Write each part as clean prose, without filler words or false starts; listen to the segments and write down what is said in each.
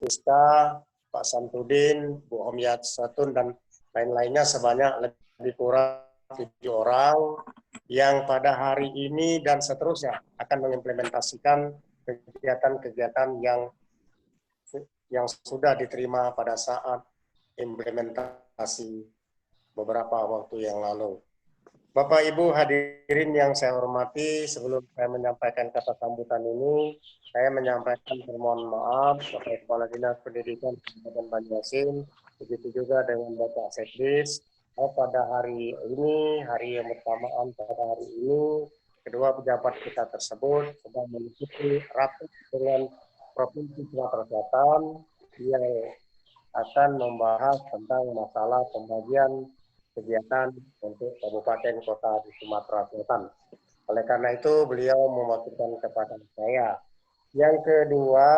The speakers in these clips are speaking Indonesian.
Rizka, Pak Samsudin, Bu Omyat Satun, dan lain-lainnya sebanyak lebih kurang 7 orang yang pada hari ini dan seterusnya akan mengimplementasikan kegiatan-kegiatan yang sudah diterima pada saat implementasi beberapa waktu yang lalu. Bapak Ibu hadirin yang saya hormati, sebelum saya menyampaikan kata sambutan ini, saya menyampaikan permohonan maaf kepada Kepala Dinas Pendidikan Kabupaten Banjarmasin, begitu juga dengan Bapak Sekdis. Pada hari ini, hari yang bersamaan pada hari ini, kedua pejabat kita tersebut sedang mengikuti rapat dengan Provinsi Sumatera Selatan yang akan membahas tentang masalah pembagian kegiatan untuk kabupaten kota di Sumatera Selatan. Oleh karena itu, beliau mewakilkan kepada saya. Yang kedua,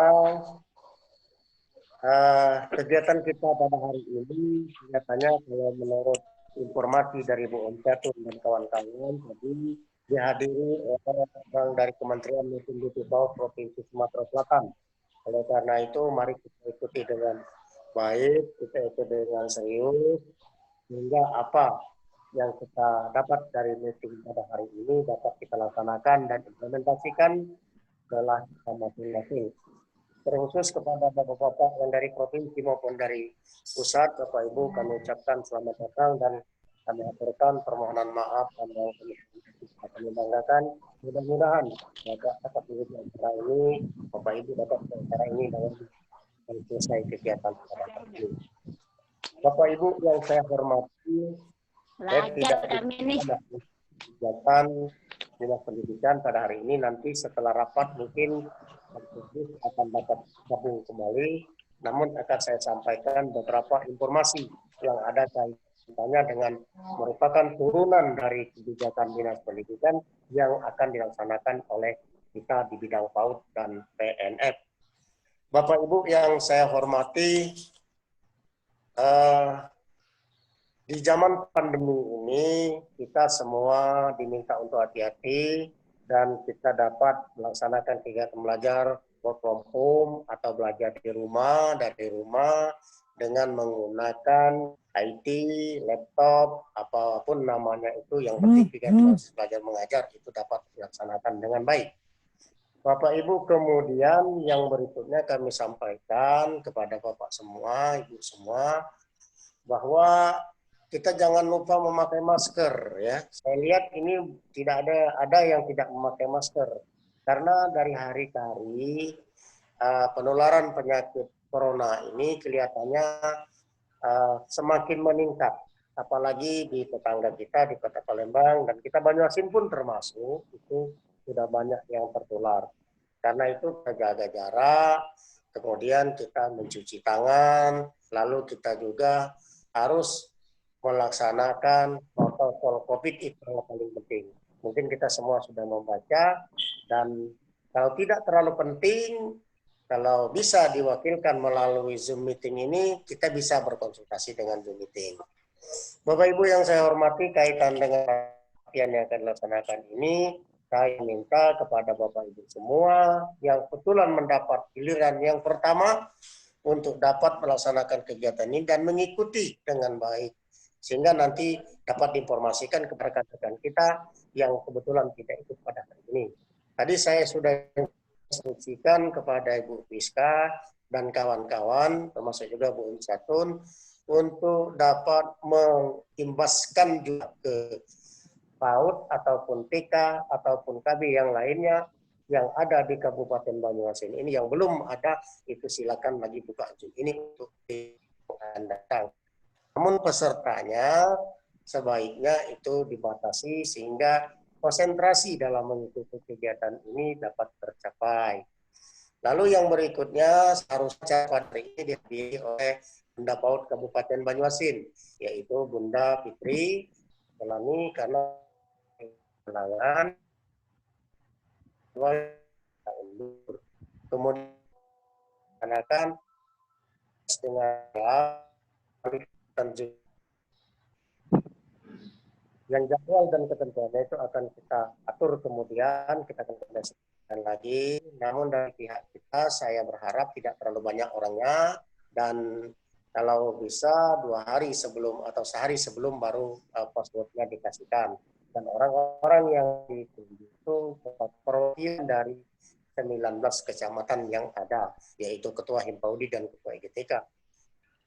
kegiatan kita pada hari ini, kelihatannya kalau menurut informasi dari Bu Omcatun dan kawan-kawan, tadi dihadiri oleh orang dari Kementerian Lingkungan Provinsi Sumatera Selatan. Oleh karena itu, mari kita ikuti dengan baik, kita ikuti dengan serius, sehingga apa yang kita dapat dari meeting pada hari ini dapat kita laksanakan dan implementasikan setelah kita masing-masing. Terkhusus kepada Bapak-Bapak yang dari provinsi maupun dari pusat, Bapak Ibu kami ucapkan selamat datang dan kami aturkan permohonan maaf yang kami banggakan. Mudah-mudahan dapat mengikuti acara ini, Bapak Ibu dapat acara ini dengan selesai kegiatan pada hari ini. Bapak Ibu yang saya hormati, saya tidak kegiatan Dinas Pendidikan pada hari ini. Nanti setelah rapat mungkin akan dapat gabung kembali, namun akan saya sampaikan beberapa informasi yang ada kaitannya dengan merupakan turunan dari kebijakan Dinas Pendidikan yang akan dilaksanakan oleh kita di bidang PAUD dan PNF. Bapak Ibu yang saya hormati, di zaman pandemi ini kita semua diminta untuk hati-hati dan kita dapat melaksanakan kegiatan belajar work from home atau belajar di rumah, dari rumah dengan menggunakan IT, laptop, apapun namanya itu, yang penting kegiatan belajar mengajar itu dapat dilaksanakan dengan baik. Bapak Ibu, kemudian yang berikutnya kami sampaikan kepada Bapak semua, Ibu semua, bahwa kita jangan lupa memakai masker ya. Saya lihat ini tidak ada yang tidak memakai masker karena dari hari ke hari penularan penyakit corona ini kelihatannya semakin meningkat. Apalagi di tetangga kita di Kota Palembang dan kita Banyuasin pun termasuk itu sudah banyak yang tertular. Karena itu kita jaga jarak, kemudian kita mencuci tangan, lalu kita juga harus melaksanakan protokol COVID itu yang paling penting. Mungkin kita semua sudah membaca dan kalau tidak terlalu penting, kalau bisa diwakilkan melalui Zoom meeting ini, kita bisa berkonsultasi dengan Zoom meeting. Bapak Ibu yang saya hormati, kaitan dengan latihan yang akan dilaksanakan ini, saya minta kepada Bapak Ibu semua yang kebetulan mendapat giliran yang pertama untuk dapat melaksanakan kegiatan ini dan mengikuti dengan baik. Sehingga nanti dapat diinformasikan kepada rekan-rekan kita yang kebetulan tidak ikut pada hari ini. Tadi saya sudah instruksikan kepada Ibu Rizka dan kawan-kawan, termasuk juga Bu Satun, untuk dapat mengimbaskan juga ke PAUD ataupun TK ataupun KB yang lainnya yang ada di Kabupaten Banyuasin ini yang belum ada, itu silakan lagi buka Zoom ini untuk datang. Namun pesertanya sebaiknya itu dibatasi sehingga konsentrasi dalam mengikuti kegiatan ini dapat tercapai. Lalu yang berikutnya seharusnya pada hari ini dihadiri oleh Bunda PAUD Kabupaten Banyuasin, yaitu Bunda Fitri Melani karena kehilangan. Kemudian akan dengan yang jadwal dan ketentuannya itu akan kita atur kemudian, kita akan koordinasikan lagi, namun dari pihak kita saya berharap tidak terlalu banyak orangnya, dan kalau bisa 2 hari sebelum atau sehari sebelum baru passwordnya dikasihkan. Dan orang-orang yang ditunjuk itu perwakilan dari 19 kecamatan yang ada, yaitu Ketua Himpaudi dan Ketua IGTK.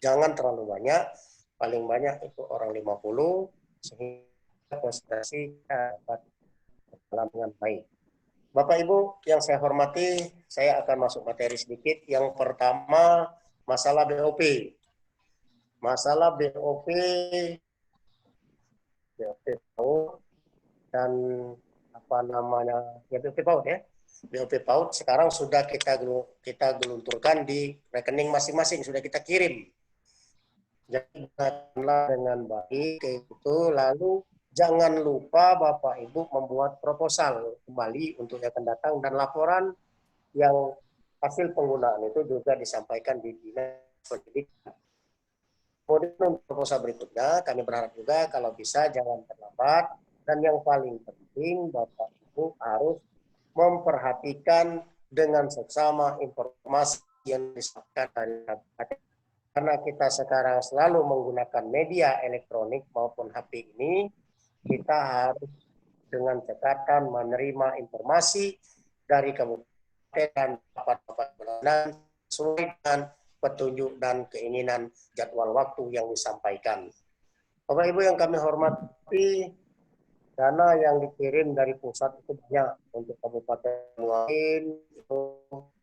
Jangan terlalu banyak, paling banyak itu orang 50, sehingga konsentrasi dapat berjalan dengan baik. Bapak Ibu yang saya hormati, saya akan masuk materi sedikit. Yang pertama, masalah BOP. Masalah BOP PAUD dan apa namanya, ya BOP PAUD ya. BOP PAUD sekarang sudah kita gelunturkan di rekening masing-masing, sudah kita kirim. Jadi dengan baik itu, lalu jangan lupa Bapak Ibu membuat proposal kembali untuk yang akan datang, dan laporan yang hasil penggunaan itu juga disampaikan di Dinas Pendidikan. Kemudian untuk proposal berikutnya, kami berharap juga kalau bisa jangan terlambat, dan yang paling penting Bapak Ibu harus memperhatikan dengan seksama informasi yang disampaikan dari, karena kita sekarang selalu menggunakan media elektronik maupun HP ini, kita harus dengan cekatan menerima informasi dari kabupaten dan bapak-bapak bulanan sesuai dengan petunjuk dan keinginan jadwal waktu yang disampaikan. Bapak Ibu yang kami hormati, dana yang dikirim dari pusat itu banyak. Untuk kabupaten lain itu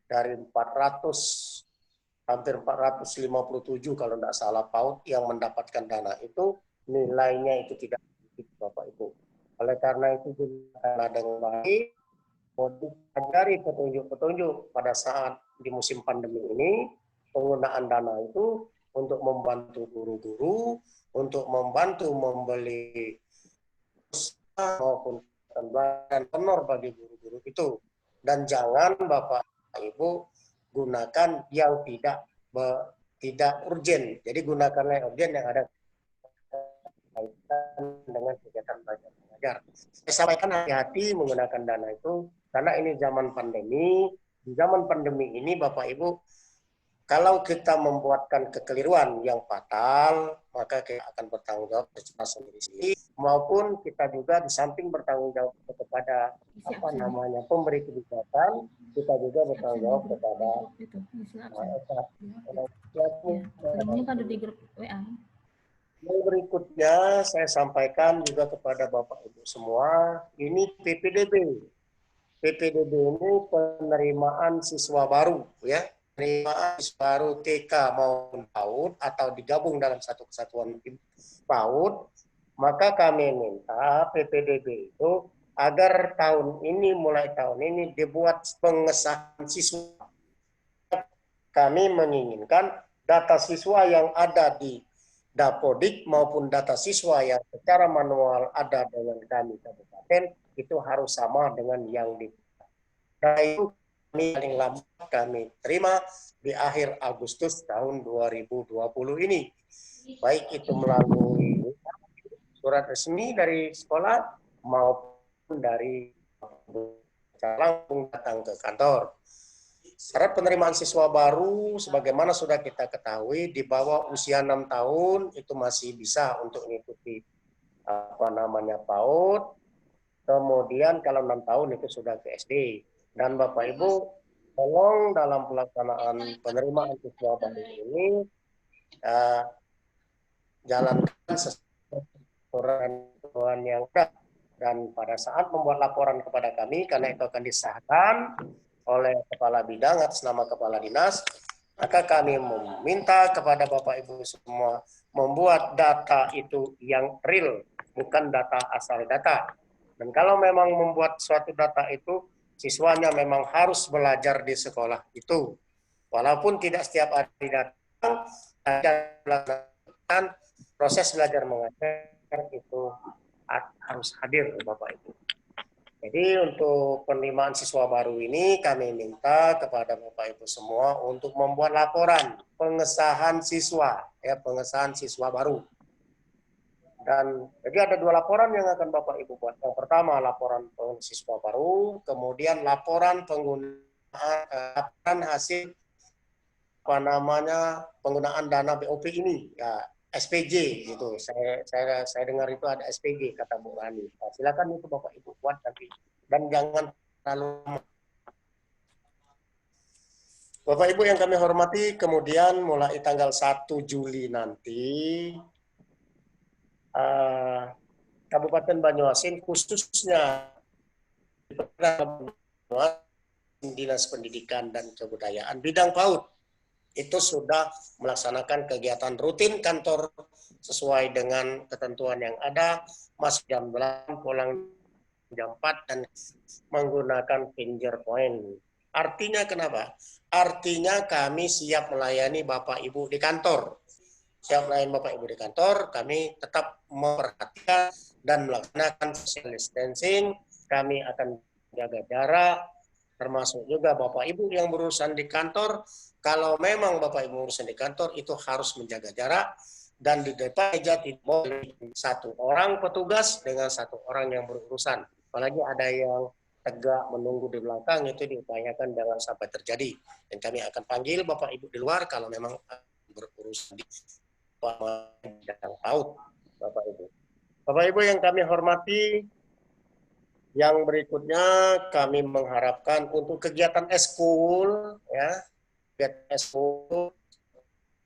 dari 400, hampir 457 kalau tidak salah PAUD yang mendapatkan dana itu, nilainya itu tidak sedikit Bapak Ibu. Oleh karena itu gunakanlah dengan baik, mencari petunjuk-petunjuk pada saat di musim pandemi ini, penggunaan dana itu untuk membantu guru-guru, untuk membantu membeli maupun honor bagi guru-guru itu. Dan jangan Bapak Ibu gunakan yang tidak urgen. Jadi gunakanlah yang urgen yang ada kaitan dengan kegiatan belajar mengajar. Saya sampaikan hati-hati menggunakan dana itu, karena ini zaman pandemi. Di zaman pandemi ini Bapak Ibu, kalau kita membuatkan kekeliruan yang fatal, maka kita akan bertanggung jawab secara sendiri, maupun kita juga di samping bertanggung jawab kepada pemberi kebijakan, kita juga bertanggung jawab kepada Yang berikutnya saya sampaikan juga kepada Bapak Ibu semua, ini PPDB. PPDB ini penerimaan siswa baru ya. Penerimaan siswa baru TK maupun PAUD atau digabung dalam satu kesatuan PAUD, maka kami minta PPDB itu agar mulai tahun ini dibuat pengesahan siswa. Kami menginginkan data siswa yang ada di Dapodik maupun data siswa yang secara manual ada dengan kami kabupaten itu harus sama dengan yang di. Nah, itu kami paling lambat kami terima di akhir Agustus tahun 2020 ini. Baik itu melalui surat resmi dari sekolah maupun dari langsung datang ke kantor. Syarat penerimaan siswa baru sebagaimana sudah kita ketahui, di bawah usia 6 tahun itu masih bisa untuk mengikuti PAUD. Kemudian kalau 6 tahun itu sudah ke SD. Dan Bapak Ibu, tolong dalam pelaksanaan penerimaan siswa baru ini jalankan sesuai aturan yang ada. Dan pada saat membuat laporan kepada kami, karena itu akan disahkan oleh Kepala Bidang atas nama Kepala Dinas, maka kami meminta kepada Bapak Ibu semua membuat data itu yang real, bukan data asal data. Dan kalau memang membuat suatu data itu, siswanya memang harus belajar di sekolah itu. Walaupun tidak setiap hari datang, dan proses belajar mengajar itu harus hadir Bapak Ibu. Jadi untuk penerimaan siswa baru ini kami minta kepada Bapak Ibu semua untuk membuat laporan pengesahan siswa baru. Dan jadi ada 2 laporan yang akan Bapak Ibu buat. Yang pertama laporan siswa baru, kemudian laporan laporan hasil penggunaan dana BOP ini, ya, SPJ gitu. Saya dengar itu ada SPJ kata Bu Rani. Nah, silakan itu Bapak Ibu buat nanti, dan jangan terlalu. Bapak Ibu yang kami hormati, kemudian mulai tanggal 1 Juli nanti Kabupaten Banyuasin khususnya Dinas Pendidikan dan Kebudayaan bidang PAUD itu sudah melaksanakan kegiatan rutin kantor sesuai dengan ketentuan yang ada, masuk jam 8, pulang jam 4, dan menggunakan finger point. Artinya kenapa? Artinya kami siap melayani Bapak Ibu di kantor. Siap melayani Bapak Ibu di kantor, kami tetap memperhatikan dan melaksanakan social distancing, kami akan jaga jarak, termasuk juga Bapak Ibu yang berurusan di kantor. Kalau memang Bapak Ibu berurusan di kantor, itu harus menjaga jarak, dan di depan meja tidak boleh 1 orang petugas dengan 1 orang yang berurusan. Apalagi ada yang tegak menunggu di belakang, itu diupayakan jangan sampai terjadi. Dan kami akan panggil Bapak Ibu di luar kalau memang berurusan di bidang PAUD, Bapak Ibu. Bapak Ibu yang kami hormati, yang berikutnya kami mengharapkan untuk kegiatan eskul, ya, kegiatan eskul,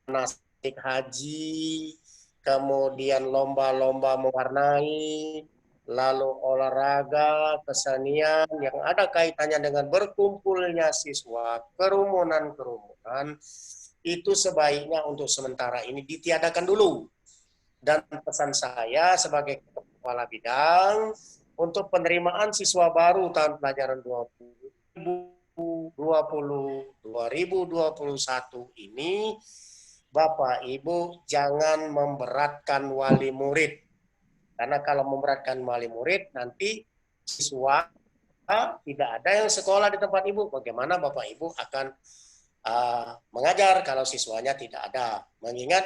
manasik haji, kemudian lomba-lomba mewarnai, lalu olahraga, kesenian yang ada kaitannya dengan berkumpulnya siswa, kerumunan-kerumunan, itu sebaiknya untuk sementara ini ditiadakan dulu. Dan pesan saya sebagai kepala bidang, untuk penerimaan siswa baru tahun pelajaran 2020-2021 ini, Bapak Ibu jangan memberatkan wali murid. Karena kalau memberatkan wali murid, nanti siswa tidak ada yang sekolah di tempat Ibu. Bagaimana Bapak Ibu akan mengajar kalau siswanya tidak ada? Mengingat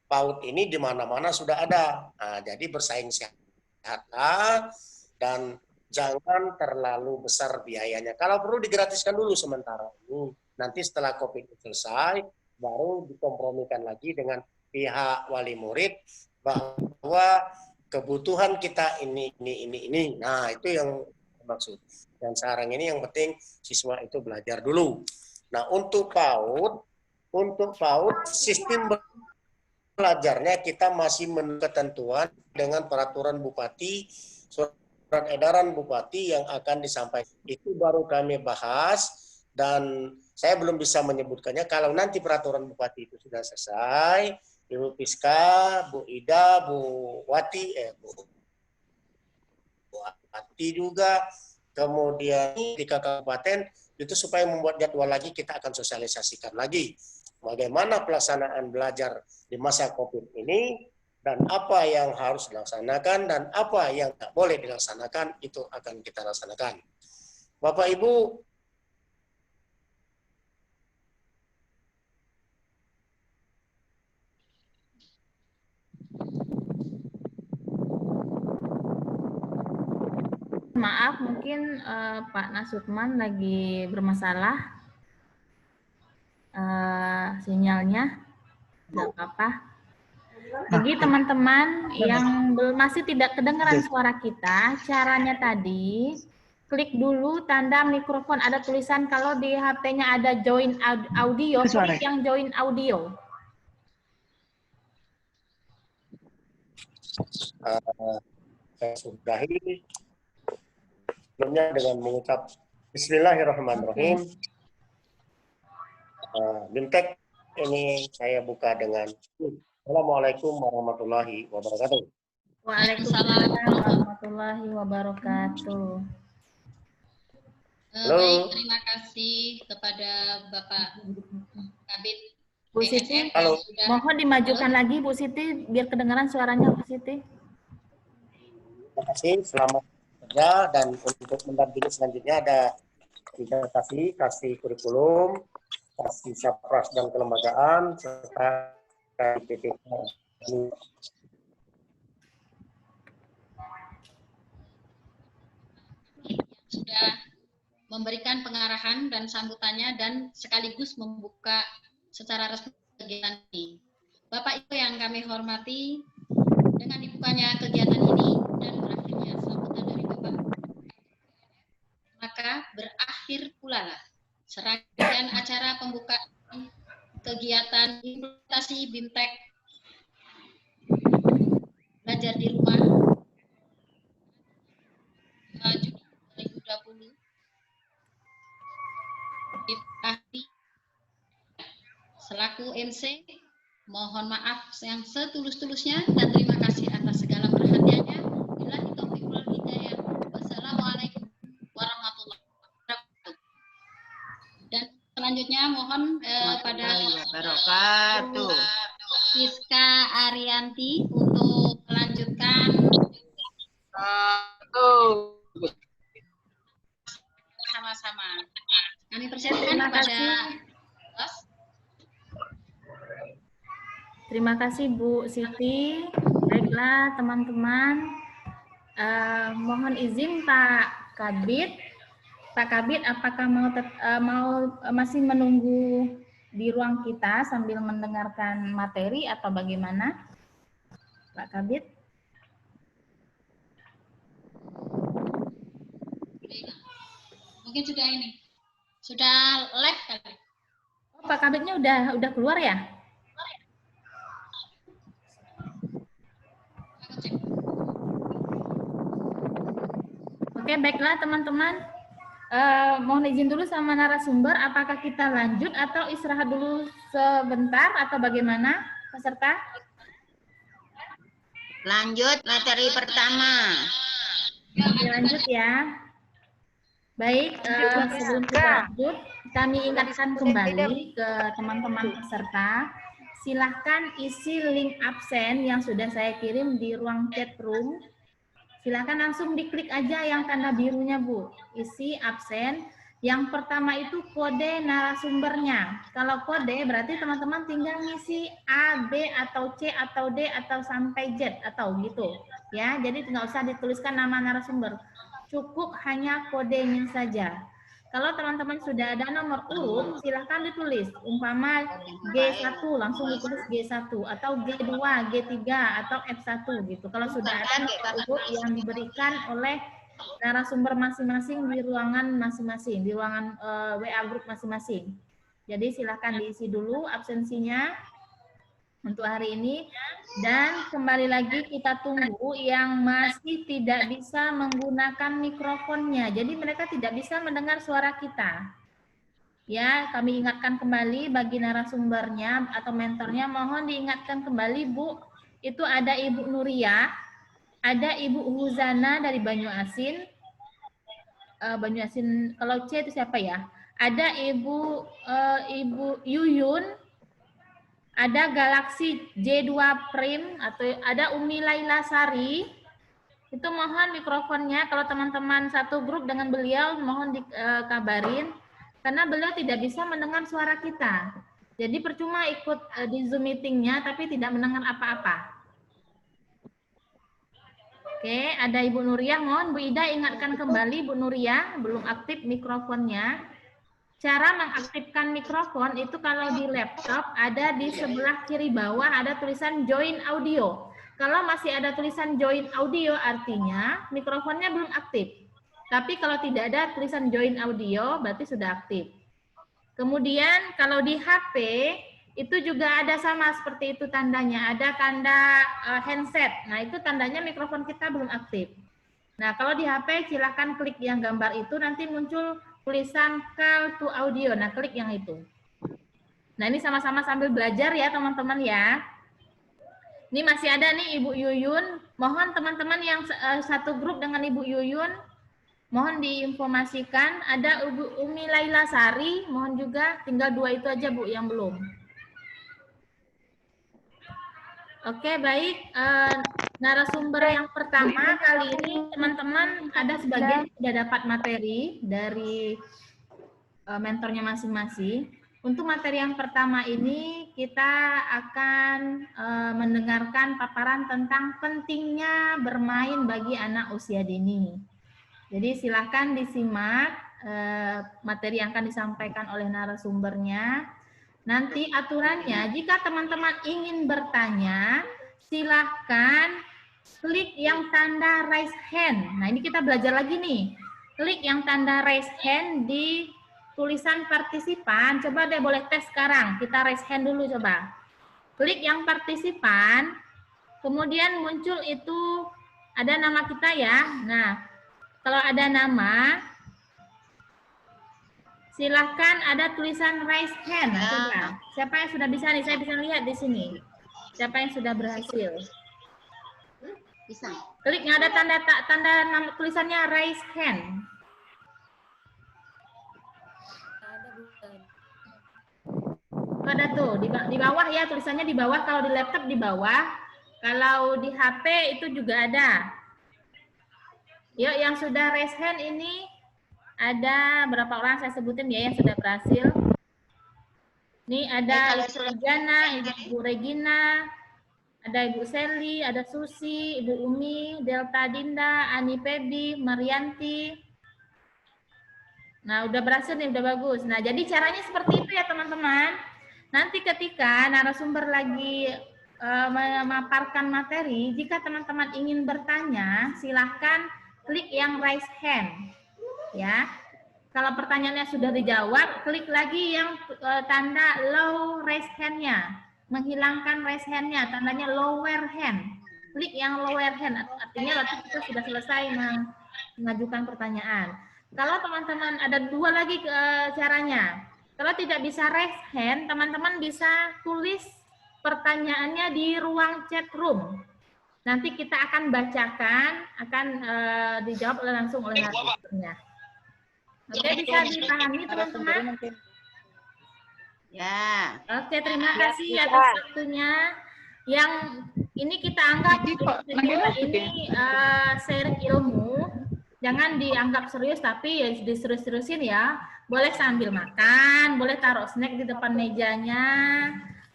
PAUD ini di mana-mana sudah ada. Nah, jadi bersaing sehatlah, dan jangan terlalu besar biayanya. Kalau perlu digratiskan dulu sementara ini. Nanti setelah COVID selesai, baru dikompromikan lagi dengan pihak wali murid bahwa kebutuhan kita ini. Nah, itu yang maksud. Dan sekarang ini yang penting siswa itu belajar dulu. Nah, untuk PAUD sistem belajarnya kita masih menunggu ketentuan dengan peraturan Bupati, surat edaran Bupati yang akan disampaikan. Itu baru kami bahas, dan saya belum bisa menyebutkannya. Kalau nanti peraturan Bupati itu sudah selesai, Ibu Piska, Bu Ida, Bu Wati juga, kemudian di kabupaten, itu supaya membuat jadwal lagi, kita akan sosialisasikan lagi bagaimana pelaksanaan belajar di masa COVID ini, dan apa yang harus dilaksanakan dan apa yang tak boleh dilaksanakan, itu akan kita laksanakan. Bapak Ibu, maaf, mungkin Pak Nasutman lagi bermasalah sinyalnya, nggak apa-apa. Bagi teman-teman yang masih tidak kedengaran suara kita, caranya tadi, klik dulu tanda mikrofon, ada tulisan kalau di HP-nya ada join audio, klik yang join audio. Saya sudahi sebelumnya dengan mengucap Bismillahirrahmanirrahim. Bimtek ini saya buka dengan Assalamualaikum warahmatullahi wabarakatuh. Waalaikumsalam warahmatullahi wabarakatuh. Baik, terima kasih kepada Bapak Kabid. Bu Siti, mohon dimajukan lagi Bu Siti, biar kedengaran suaranya Bu Siti. Terima kasih, selamat kerja, dan untuk mendampingi selanjutnya ada kasih kurikulum, kasih syapras dan kelembagaan, serta PPK. sudah memberikan pengarahan dan sambutannya dan sekaligus membuka secara resmi kegiatan ini. Bapak Ibu yang kami hormati, dengan dibukanya kegiatan ini dan berakhirnya sambutan dari Bapak, maka berakhir pula lah serangkaian acara pembukaan kegiatan implementasi BIMTEK belajar di rumah Juni 2020 selaku MC, mohon maaf yang setulus-tulusnya dan terima kasih atas segala perhatiannya. Billahi taufiq wal hidayah. Wassalamualaikum warahmatullahi wabarakatuh. Dan selanjutnya mohon pada Siska Arianti untuk melanjutkan sama-sama. Kami persilakan kepada Bos. Terima kasih Bu Siti. Baiklah teman-teman, mohon izin Pak Kabid. Pak Kabid, apakah mau masih menunggu di ruang kita sambil mendengarkan materi atau bagaimana, Pak Kabid? Mungkin sudah ini, sudah live kali. Oh, Pak Kabidnya udah keluar ya? Oke, baiklah teman-teman. Mohon izin dulu sama narasumber, apakah kita lanjut atau istirahat dulu sebentar atau bagaimana, peserta? Lanjut materi pertama. Oke, lanjut ya. Baik, sebelum kita lanjut, kami ingatkan kembali ke teman-teman peserta, silahkan isi link absen yang sudah saya kirim di ruang chat room. Silahkan langsung diklik aja yang tanda birunya, Bu. Isi absen. Yang pertama itu kode narasumbernya. Kalau kode berarti teman-teman tinggal ngisi A, B, atau C, atau D, atau sampai Z, atau gitu. Ya, jadi nggak usah dituliskan nama narasumber. Cukup hanya kodenya saja. Kalau teman-teman sudah ada nomor urut, silahkan ditulis. Umpama G1, langsung ditulis G1, atau G2, G3, atau F1 gitu. Kalau sudah ada nomor urut yang diberikan oleh narasumber masing-masing di ruangan masing-masing, di ruangan WA group masing-masing. Jadi silahkan diisi dulu absensinya untuk hari ini. Dan kembali lagi kita tunggu yang masih tidak bisa menggunakan mikrofonnya. Jadi mereka tidak bisa mendengar suara kita. Ya, kami ingatkan kembali bagi narasumbernya atau mentornya, mohon diingatkan kembali Bu, itu ada Ibu Nuria, ada Ibu Huzana dari Banyuasin. Banyuasin, kalau C itu siapa ya? Ada Ibu Yuyun, ada Galaxy J2 Prime, atau ada Umi Laila Sari. Itu mohon mikrofonnya, kalau teman-teman satu grup dengan beliau, mohon dikabarin, karena beliau tidak bisa mendengar suara kita. Jadi percuma ikut di Zoom meetingnya, tapi tidak mendengar apa-apa. Oke, ada Ibu Nuria, mohon Bu Ida ingatkan kembali Bu Nuria, belum aktif mikrofonnya. Cara mengaktifkan mikrofon itu kalau di laptop ada di sebelah kiri bawah ada tulisan join audio. Kalau masih ada tulisan join audio artinya mikrofonnya belum aktif. Tapi kalau tidak ada tulisan join audio berarti sudah aktif. Kemudian kalau di HP itu juga ada sama seperti itu tandanya. Ada tanda handset. Nah itu tandanya mikrofon kita belum aktif. Nah kalau di HP silahkan klik yang gambar itu nanti muncul tulisan call to audio. Nah, klik yang itu. Nah, ini sama-sama sambil belajar ya, teman-teman ya. Ini masih ada nih Ibu Yuyun. Mohon teman-teman yang satu grup dengan Ibu Yuyun, mohon diinformasikan. Ada Ibu Umi Laila Sari, mohon juga. Tinggal 2 itu aja, Bu, yang belum. Oke, baik. Narasumber yang pertama kali ini teman-teman ada sebagian sudah dapat materi dari mentornya masing-masing. Untuk materi yang pertama ini kita akan mendengarkan paparan tentang pentingnya bermain bagi anak usia dini. Jadi silahkan disimak materi yang akan disampaikan oleh narasumbernya. Nanti aturannya, jika teman-teman ingin bertanya, silahkan klik yang tanda raise hand. Nah, ini kita belajar lagi nih. Klik yang tanda raise hand di tulisan partisipan. Coba deh boleh tes sekarang. Kita raise hand dulu coba. Klik yang partisipan, kemudian muncul itu ada nama kita ya. Nah, kalau ada nama, silahkan ada tulisan raise hand. Coba. Siapa yang sudah bisa nih? Saya bisa lihat di sini. Siapa yang sudah berhasil? Bisa. Klik yang ada tanda nama tulisannya raise hand. Ada tuh di bawah ya, tulisannya di bawah. Kalau di laptop di bawah, kalau di HP itu juga ada. Yuk, yang sudah raise hand ini ada berapa orang saya sebutin ya yang sudah berhasil. Ini ada Ibu Jana, Ibu Regina, ada Ibu Seli, ada Susi, Ibu Umi, Delta Dinda, Ani Pebi, Marianti. Nah, udah berhasil nih, udah bagus. Nah, jadi caranya seperti itu ya teman-teman. Nanti ketika narasumber lagi memaparkan materi, jika teman-teman ingin bertanya, silahkan klik yang raise hand. Ya. Kalau pertanyaannya sudah dijawab, klik lagi yang tanda low raise hand-nya. Menghilangkan raise hand-nya, tandanya lower hand. Klik yang lower hand, artinya berarti kita sudah selesai mengajukan pertanyaan. Kalau teman-teman ada dua lagi caranya. Kalau tidak bisa raise hand, teman-teman bisa tulis pertanyaannya di ruang chat room. Nanti kita akan bacakan, akan dijawab langsung oleh narasumbernya. Oke, bisa dipahami teman-teman? Ya. Oke, terima kasih atas waktunya. Yang ini kita anggap ini sharing ilmu. Jangan dianggap serius, tapi ya diserius-seriusin ya. Boleh sambil makan, boleh taruh snack di depan mejanya,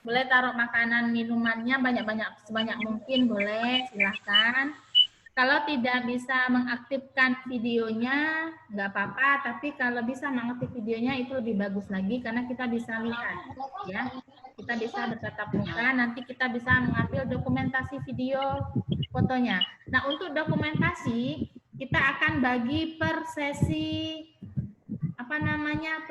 boleh taruh makanan minumannya sebanyak mungkin, boleh, silahkan. Kalau tidak bisa mengaktifkan videonya, nggak apa-apa, tapi kalau bisa mengaktif videonya itu lebih bagus lagi, karena kita bisa lihat, ya. Kita bisa bertatap muka, nanti kita bisa mengambil dokumentasi video fotonya. Nah, untuk dokumentasi, kita akan bagi per sesi,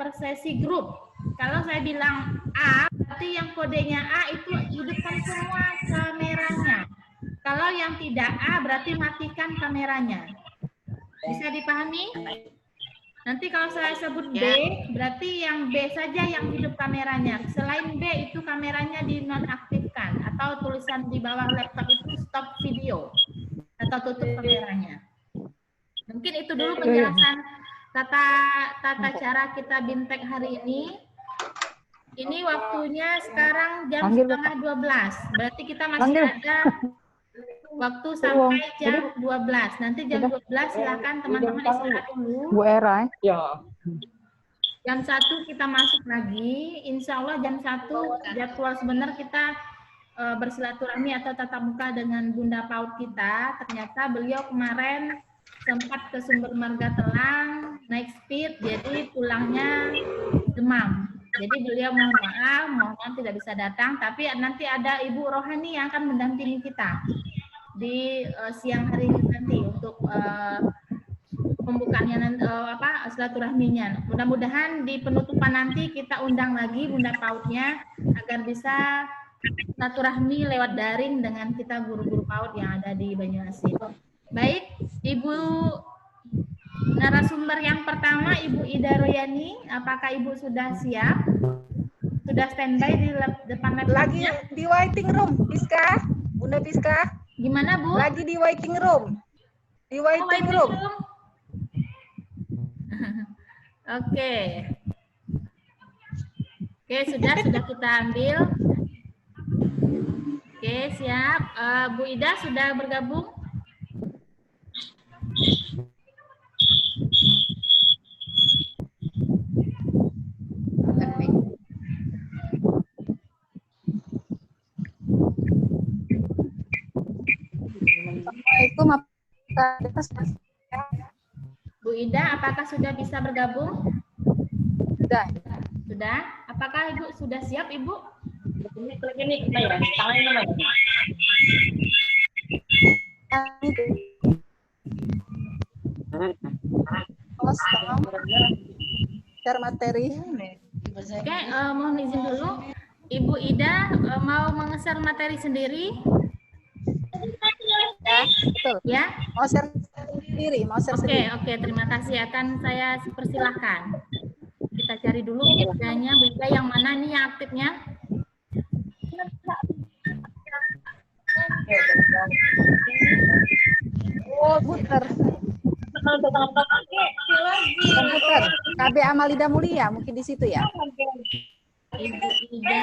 per sesi grup. Kalau saya bilang A, berarti yang kodenya A itu hidupkan semua kameranya. Kalau yang tidak A, berarti matikan kameranya. Bisa dipahami? Nanti kalau saya sebut B, berarti yang B saja yang hidup kameranya. Selain B, itu kameranya dinonaktifkan. Atau tulisan di bawah laptop itu stop video. Atau tutup kameranya. Mungkin itu dulu penjelasan tata cara kita BIMTEK hari ini. Ini waktunya sekarang jam 11:30. Berarti kita masih ada waktu sampai jam 12. Nanti jam 12 silakan teman-teman istirahat dulu. Bu Era. Ya. Jam 1 kita masuk lagi. Insya Allah jam 1 jadwal sebenarnya kita bersilaturahmi atau tatap muka dengan Bunda PAUD kita. Ternyata beliau kemarin sempat ke Sumber Marga Telang, naik speed, jadi pulangnya demam. Jadi beliau mohon maaf tidak bisa datang, tapi nanti ada Ibu Rohani yang akan mendampingi kita di siang hari ini nanti untuk pembukaannya silaturahminya. Mudah-mudahan di penutupan nanti kita undang lagi Bunda PAUD-nya agar bisa silaturahmi lewat daring dengan kita guru-guru PAUD yang ada di Banyuasin. Baik, Ibu narasumber yang pertama, Ibu Ida Royani, apakah Ibu sudah siap? Sudah standby di depan laptopnya? Lagi di waiting room, Piska. Bunda Piska. Gimana, Bu? Lagi di waiting room. Di waiting room. Oke. Oke, sudah kita ambil. Oke, siap. Bu Ida sudah bergabung? Assalamualaikum. Bu Ida, apakah sudah bisa bergabung? Sudah. Sudah? Apakah Ibu sudah siap, Ibu? Host, tolong share materi. Oke, mohon izin dulu. Ibu Ida mau mengeser materi sendiri? Ya, betul. Ya? Mau share sendiri, mau share sendiri. Oke, terima kasih. Akan saya persilahkan. Kita cari dulu Bu Idanya. Bu Ida yang mana nih yang aktifnya? Komputer. Komputer. KB Amalida Mulia, mungkin di situ ya. Ibu Ida.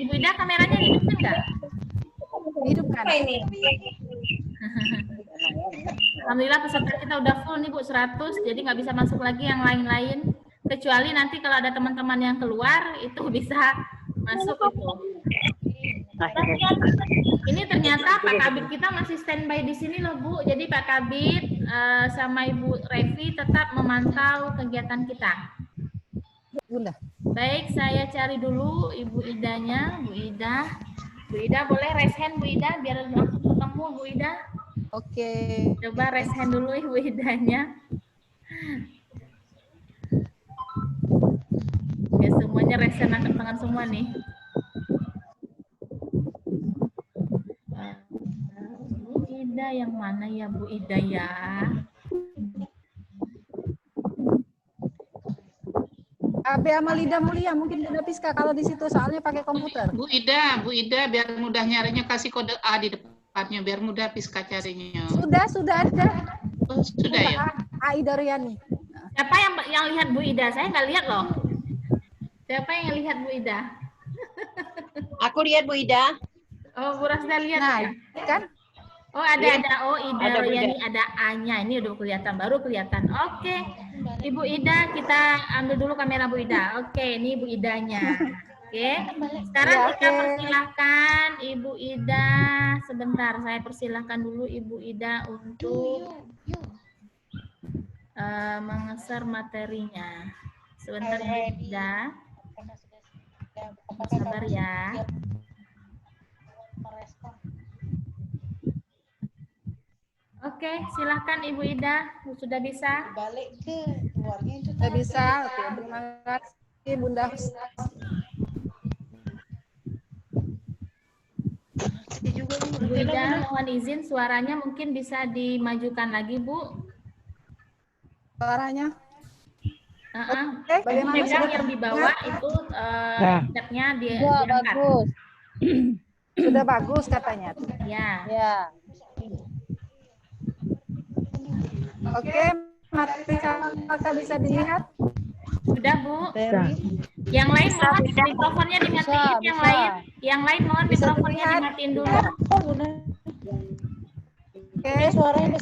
Ibu Ida kameranya hidupkan nggak? Hidupkan. Alhamdulillah peserta kita udah full nih Bu, 100. Jadi nggak bisa masuk lagi yang lain-lain. Kecuali nanti kalau ada teman-teman yang keluar, itu bisa masuk itu. Ini ternyata Pak Kabit kita masih standby di sini loh Bu. Jadi Pak Kabit sama Ibu Revi tetap memantau kegiatan kita. Bunda. Baik, saya cari dulu Ibu Idanya. Bu Ida. Bu Ida boleh raise hand Bu Ida biar langsung ketemu Bu Ida. Oke. Coba raise hand dulu Ibu Idanya. Ya semuanya raise hand angkat tangan semua nih. Bu Ida yang mana ya Bu Ida ya? KB Amalida Mulia, mungkin Bunda Piska kalau di situ soalnya pakai komputer. Bu Ida, biar mudah nyarinya kasih kode A di depannya, biar mudah Piska carinya. Sudah ada. Oh, sudah ya. Aida Riani. Siapa yang lihat Bu Ida? Saya nggak lihat loh. Siapa yang lihat Bu Ida? Aku lihat Bu Ida. Oh, Bu Rasda lihat Nah, ya? kan? Oh, ada. Oh, Ida Ada, Bu Ida. Riani, ada A-nya. Ini udah kelihatan, baru kelihatan. Oke. Ibu Ida, kita ambil dulu kamera Bu Ida. Oke, ini Bu Idanya. Oke. Sekarang Ya, kita oke. persilahkan Ibu Ida. Sebentar, saya persilahkan dulu Ibu Ida untuk mengeser materinya. Sebentar Bu Ida. Sabar ya. Oke, silahkan Ibu Ida. Sudah bisa? Sudah bisa. Oke, terima kasih Bunda. Ibu Ida, mohon izin suaranya mungkin bisa dimajukan lagi, Bu. Suaranya. Bagaimana Bagaimana pegang yang di bawah itu chatnya diangkat. Sudah bagus katanya. Ya. Oke, materi kakak bisa dilihat. Sudah, Bu. Yang lain mohon mikrofonnya dimatiin, yang lain mohon Bisa mikrofonnya dilihat. dimatiin dulu. Oke. Suaranya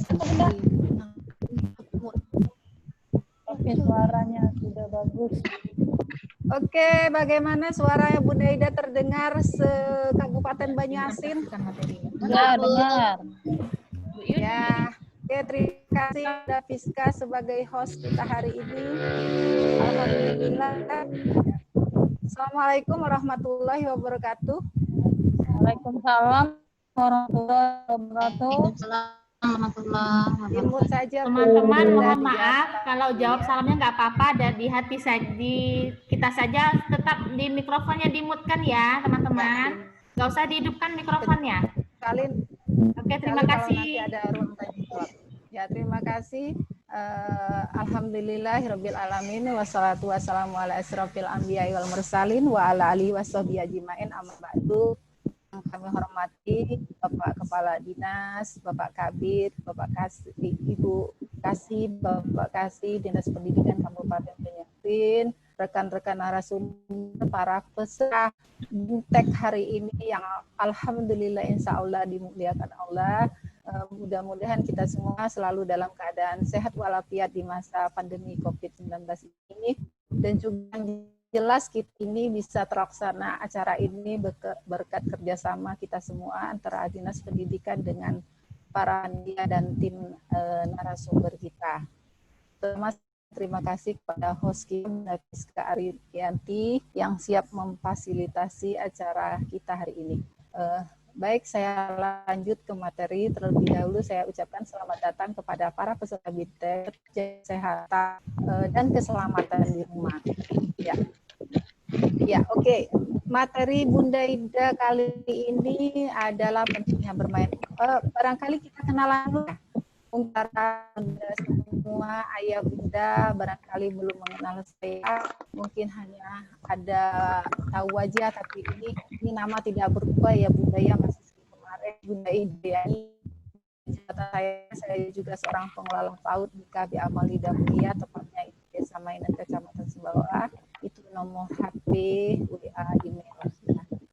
sudah bagus. Oke, bagaimana suara Bunda Ida terdengar se-Kabupaten Banyuasin? Bukan materinya. Ya, dengar. Bu Yud, Ya, oke, terima kasih Bunda Piska sebagai host kita hari ini. Alhamdulillah. Assalamualaikum warahmatullahi wabarakatuh. Waalaikumsalam warahmatullahi wabarakatuh. Dimut saja. Bu. teman-teman Bunda mohon di maaf atas. kalau jawab salamnya nggak apa-apa, dan di hati saja, di kita saja tetap di mikrofonnya dimutkan ya teman-teman, nggak usah dihidupkan mikrofonnya. Kalian Oke, terima kalau nanti kasih. ada ruang tanya jawab. Ya, terima kasih. Alhamdulillahirabbil alamin wassalatu wassalamu ala asrofil anbiya'i wal mursalin wa ala alihi washabbihi ajmain amma ba'du. Yang kami hormati Bapak Kepala Dinas, Bapak Kabid, Bapak Kasih, Ibu Kasih, Bapak Kasih, Dinas Pendidikan Kabupaten Banyuasin, rekan-rekan narasumber, para peserta Bintek hari ini yang alhamdulillah insya Allah dimuliakan Allah. Mudah-mudahan kita semua selalu dalam keadaan sehat walafiat di masa pandemi COVID-19 ini, dan juga jelas kita ini bisa terlaksana acara ini berkat kerjasama kita semua antara Dinas Pendidikan dengan para media dan tim narasumber kita. Pertama, terima kasih kepada host kita, Bunda Priska Ariyanti, yang siap memfasilitasi acara kita hari ini. Baik, saya lanjut ke materi. Terlebih dahulu saya ucapkan selamat datang kepada para peserta BITEK, kesehatan dan keselamatan di rumah. Ya, oke. Materi Bunda Ida kali ini adalah pentingnya bermain. Barangkali kita kenalan dulu ya. Para Bunda semua, ayah Bunda barangkali belum mengenal saya, mungkin hanya ada tahu wajah, tapi ini nama tidak berubah ya Bunda ya, masih seperti kemarin. Bunda Ida ini saya juga seorang pengelola PAUD di KB Amalida Mulia, tepatnya di Desa Mainan, Kecamatan Sumbawa. Itu nomor HP, WA, email.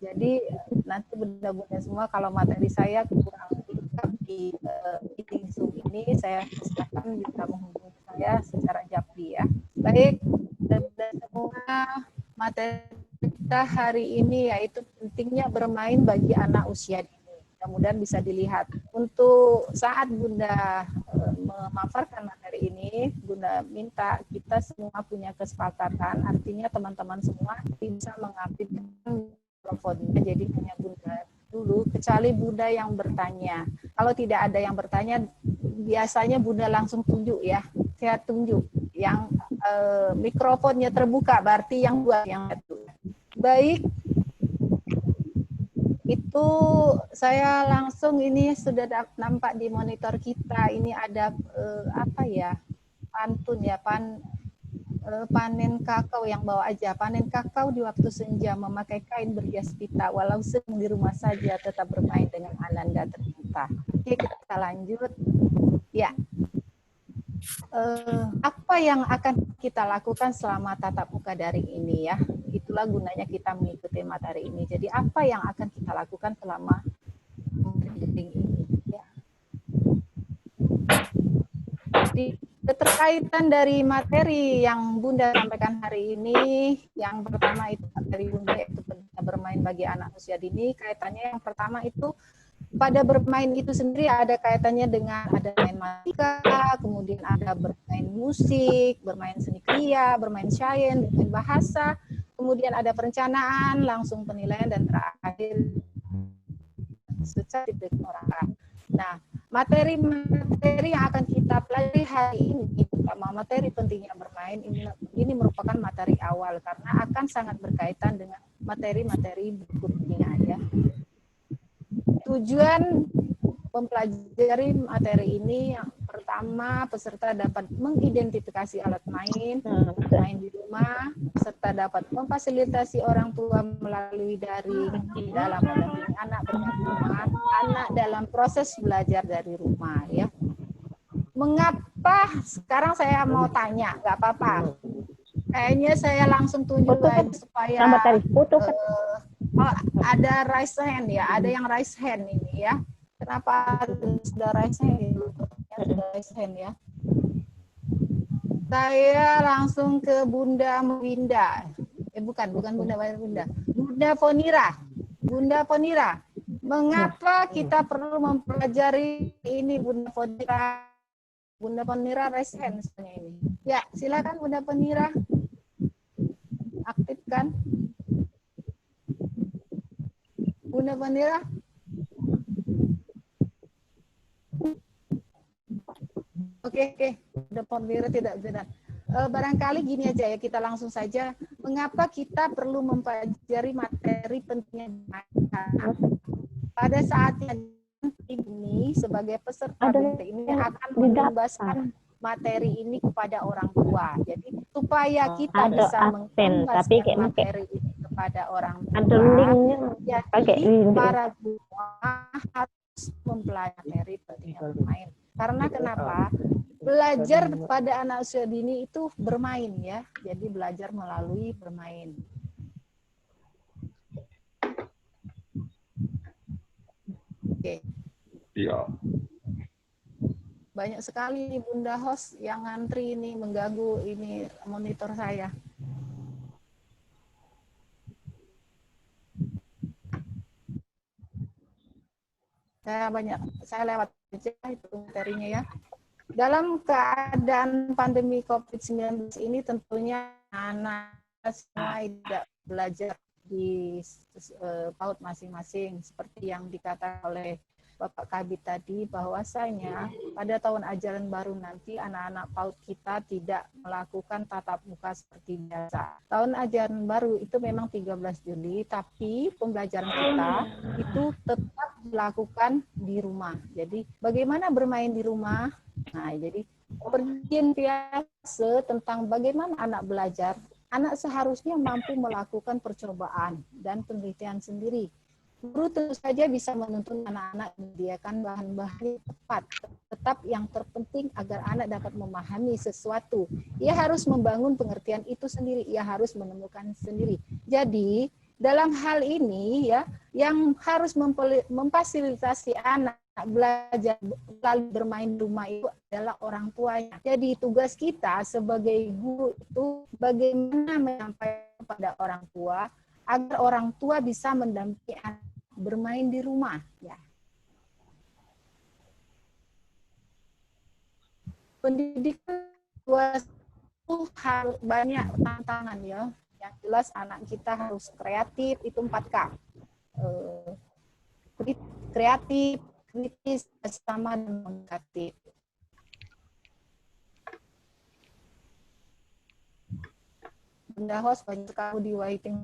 Jadi nanti Bunda-Bunda semua, kalau materi saya kurang lengkap di Zoom ini, saya silakan bisa menghubungi saya secara japri ya. Baik, dan semua materi kita hari ini yaitu pentingnya bermain bagi anak usia dini. Mudah-mudahan bisa dilihat. Untuk saat Bunda memaparkan materi ini, Bunda minta kita semua punya kesepakatan, artinya teman-teman semua bisa mengaktifkan mikrofonnya, jadi hanya Bunda dulu, kecuali Bunda yang bertanya. Kalau tidak ada yang bertanya, biasanya Bunda langsung tunjuk ya, saya tunjuk. Yang mikrofonnya terbuka, berarti yang dua yang satu. Baik, itu saya langsung, ini sudah nampak di monitor kita, ini ada apa ya, pantun ya, panen kakao yang bawa aja. Panen kakao di waktu senja, memakai kain berhias pita, walau sedang di rumah saja tetap bermain dengan ananda tercinta. Oke, kita lanjut. Ya, apa yang akan kita lakukan selama tatap muka daring ini ya? Itulah gunanya kita mengikuti materi ini. Jadi apa yang akan kita lakukan selama daring ini? Ya. Jadi keterkaitan dari materi yang Bunda sampaikan hari ini, yang pertama itu materi Bunda yaitu bermain bagi anak usia dini. Kaitannya yang pertama itu pada bermain itu sendiri ada kaitannya dengan ada main matematika, kemudian ada bermain musik, bermain seni kriya, bermain syair, bermain bahasa, kemudian ada perencanaan, langsung penilaian, dan terakhir secara orang. Nah, materi-materi yang akan kita pelajari hari ini, terutama materi pentingnya bermain, ini merupakan materi awal karena akan sangat berkaitan dengan materi-materi berikutnya ya. Tujuan mempelajari materi ini, yang pertama peserta dapat mengidentifikasi alat main di rumah, serta dapat memfasilitasi orang tua melalui daring dalam mendampingi anak bermain rumah, anak dalam proses belajar dari rumah ya. Mengapa sekarang saya mau tanya, nggak apa-apa. Kayaknya saya langsung tunjuk aja supaya ada raise hand ya, ada yang raise hand ini ya. Kenapa sudah raise hand? Sudah raise hand ya. Saya langsung ke Bunda Winda. Bukan Bunda Winda. Bunda Ponira. Bunda Ponira. Mengapa kita perlu mempelajari ini Bunda Ponira? Bunda Ponira raise hand misalnya ini. Ya, silakan Bunda Ponira. Aktifkan. Bunda Ponira. Oke. Bunda Ponira tidak. Barangkali gini aja ya, kita langsung saja. Mengapa kita perlu mempelajari materi pentingnya pada saatnya ini sebagai peserta ini akan membebaskan materi ini kepada orang tua. Jadi supaya kita bisa mengembaskan materi ini kepada orang tua, jadi para guru harus mempelajari materi pentingnya bermain. Karena kenapa? Belajar pada anak usia dini itu bermain ya. Jadi belajar melalui bermain. Oke. Iya. Banyak sekali nih Bunda host yang ngantri ini, mengganggu ini monitor saya. Saya lewat aja itu materinya ya. dalam keadaan pandemi COVID-19 ini tentunya anak semua tidak belajar di PAUD masing-masing seperti yang dikatakan oleh Bapak Kabit tadi, bahwasanya pada tahun ajaran baru nanti anak-anak PAUD kita tidak melakukan tatap muka seperti biasa. Tahun ajaran baru itu memang 13 Juli, tapi pembelajaran kita itu tetap dilakukan di rumah. Jadi bagaimana bermain di rumah? Nah, jadi pengertian biasa tentang bagaimana anak belajar, anak seharusnya mampu melakukan percobaan dan penelitian sendiri. Guru tentu saja bisa menuntun anak-anak menyediakan bahan-bahan yang tepat. Tetap yang terpenting agar anak dapat memahami sesuatu. Ia harus membangun pengertian itu sendiri, ia harus menemukan sendiri. Jadi, dalam hal ini ya, yang harus memfasilitasi anak belajar lalu bermain di rumah itu adalah orang tuanya. Jadi tugas kita sebagai guru itu bagaimana menyampaikan kepada orang tua agar orang tua bisa mendampingi anak bermain di rumah ya. Pendidikan itu harus banyak tantangan ya. Yang jelas anak kita harus kreatif, itu 4K. Kreatif, kritis, sama dan komunikatif. Bunda host banyak sekali di waiting.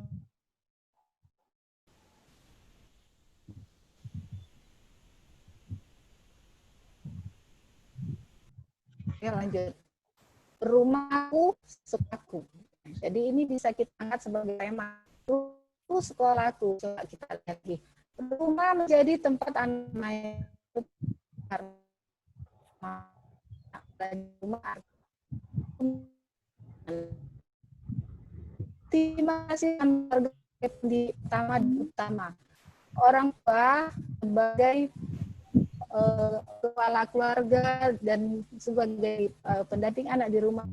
Oke, lanjut. Rumahku, sukaku. Jadi ini bisa kita angkat sebagai tema. Itu sekolahku. Coba kita lihat lagi. Rumah menjadi tempat anak main. Rumah masih utama. Orang tua sebagai kepala keluarga dan sebagai pendamping anak di rumah.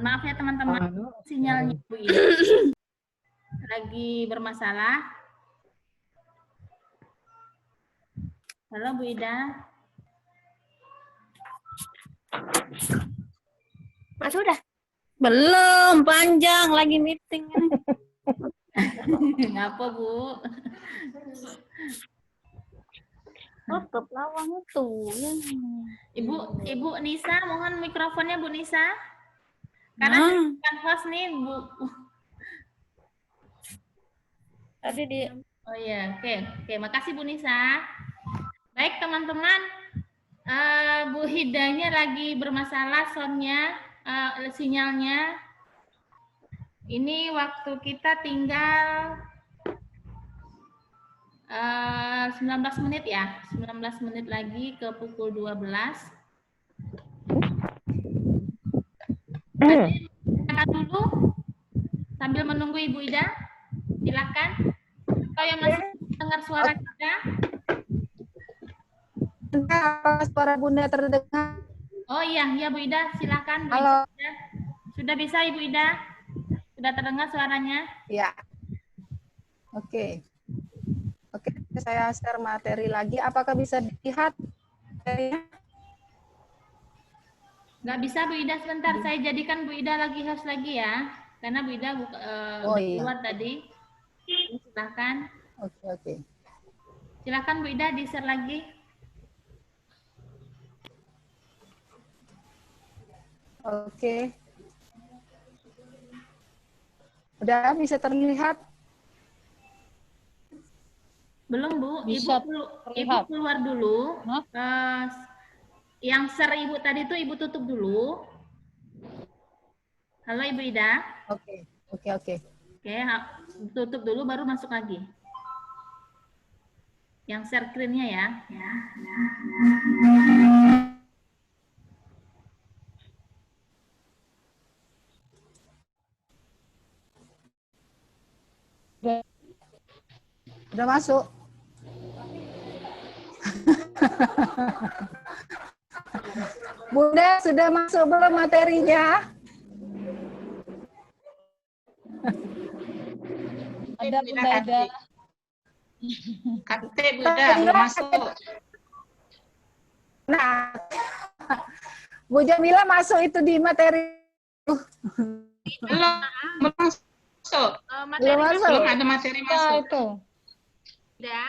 Maaf ya teman-teman, sinyalnya Bu Ida lagi bermasalah. Halo Bu Ida. Mas udah? Belum, panjang lagi meeting. Ngapa Bu? Tutup lawang itu. Ibu Nisa, mohon mikrofonnya Bu Nisa. Karena bukan host nih Bu. Tadi di. Oh iya, oke, makasih Bu Nisa. Baik teman-teman, Bu Hidanya lagi bermasalah soundnya, sinyalnya. Ini waktu kita tinggal 19 menit ya, 19 menit lagi ke pukul 12. Silakan dulu sambil menunggu Ibu Ida. Silakan. Atau yang masih dengar suara kita? Apakah suara Bunda terdengar? Oh iya Bu Ida, silakan. Bu Halo. Ida. Sudah bisa Ibu Ida? Sudah terdengar suaranya? Ya. Oke. Oke, saya share materi lagi. Apakah bisa dilihat materinya? Nggak bisa Bu Ida, sebentar. Saya jadikan Bu Ida lagi host lagi ya. Karena Bu Ida keluar tadi. Silakan. Oke. Silakan Bu Ida di-share lagi. Oke. Udah bisa terlihat? Belum Bu, Bisa Ibu keluar dulu. Yang share Ibu tadi itu Ibu tutup dulu. Halo Ibu Ida. Oke. Oke, tutup dulu baru masuk lagi. yang share screen-nya ya. Udah masuk. Bunda, sudah masuk belum materinya? Ada Bunda Ida. Kate Bunda belum masuk. Nah, Bu Jamila masuk itu di materi. Belum masuk. Belum masuk. Belum ada materi masuk. Itu. Ida,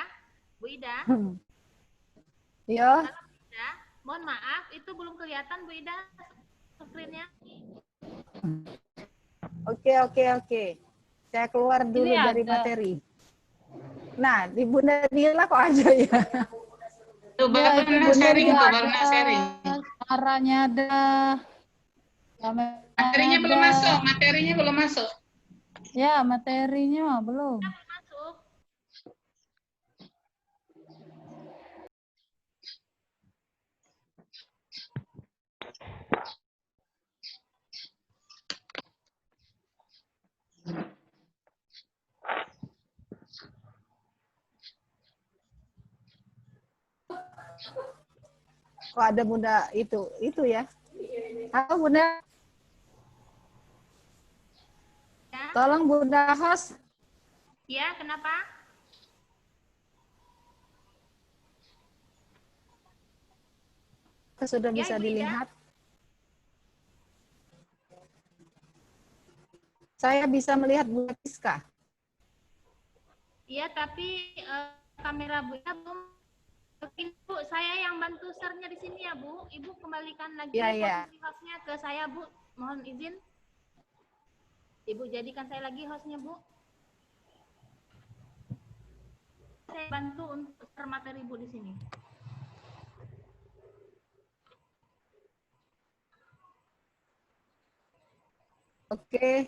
Bu Ida, Ya, Ida, mohon maaf, itu belum kelihatan Bu Ida screen-nya. oke. Saya keluar dulu Ini dari ada. materi. Nah, di Bunda Dila kok ada ya? Tuh Ya, baru itu nak Bunda sharing Ida tuh, baru nak ada. sharing. Caranya ada. Kameranya Materinya belum ada. masuk, materinya belum masuk. Ya, materinya mah belum. Masuk. Kok ada Bunda itu ya? Halo Bunda, Ya, tolong Bunda host. ya kenapa? Sudah Ya, bisa Ibu Ida. dilihat. Saya bisa melihat Bunda Piska. Iya, tapi kamera Bu Ida belum. Mungkin Bu, saya yang bantu share-nya di sini ya Bu. Ibu kembalikan lagi Iya, iya. posisi host-nya ke saya Bu. Mohon izin. Ibu jadikan saya lagi host-nya Bu. Saya bantu untuk share materi Bu di sini. Oke.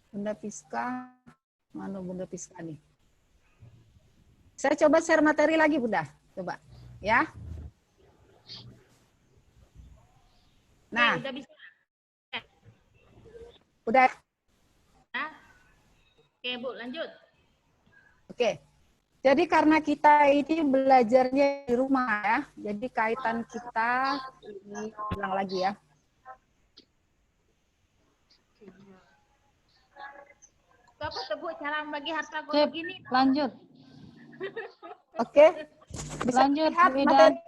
Bunda Piska. Mana Bunda Piska nih? Saya coba share materi lagi Bunda. Coba. Ya. Nah, Oke, udah bisa. udah. Ya. Oke Bu, lanjut. Oke. Jadi karena kita ini belajarnya di rumah ya. Jadi kaitan kita ini ulang lagi ya. Itu apa tuh Bu, cara membagi harta Sip, gono gini? lanjut. Oke. Bisa Lanjut, lihat Bu Ida. materi.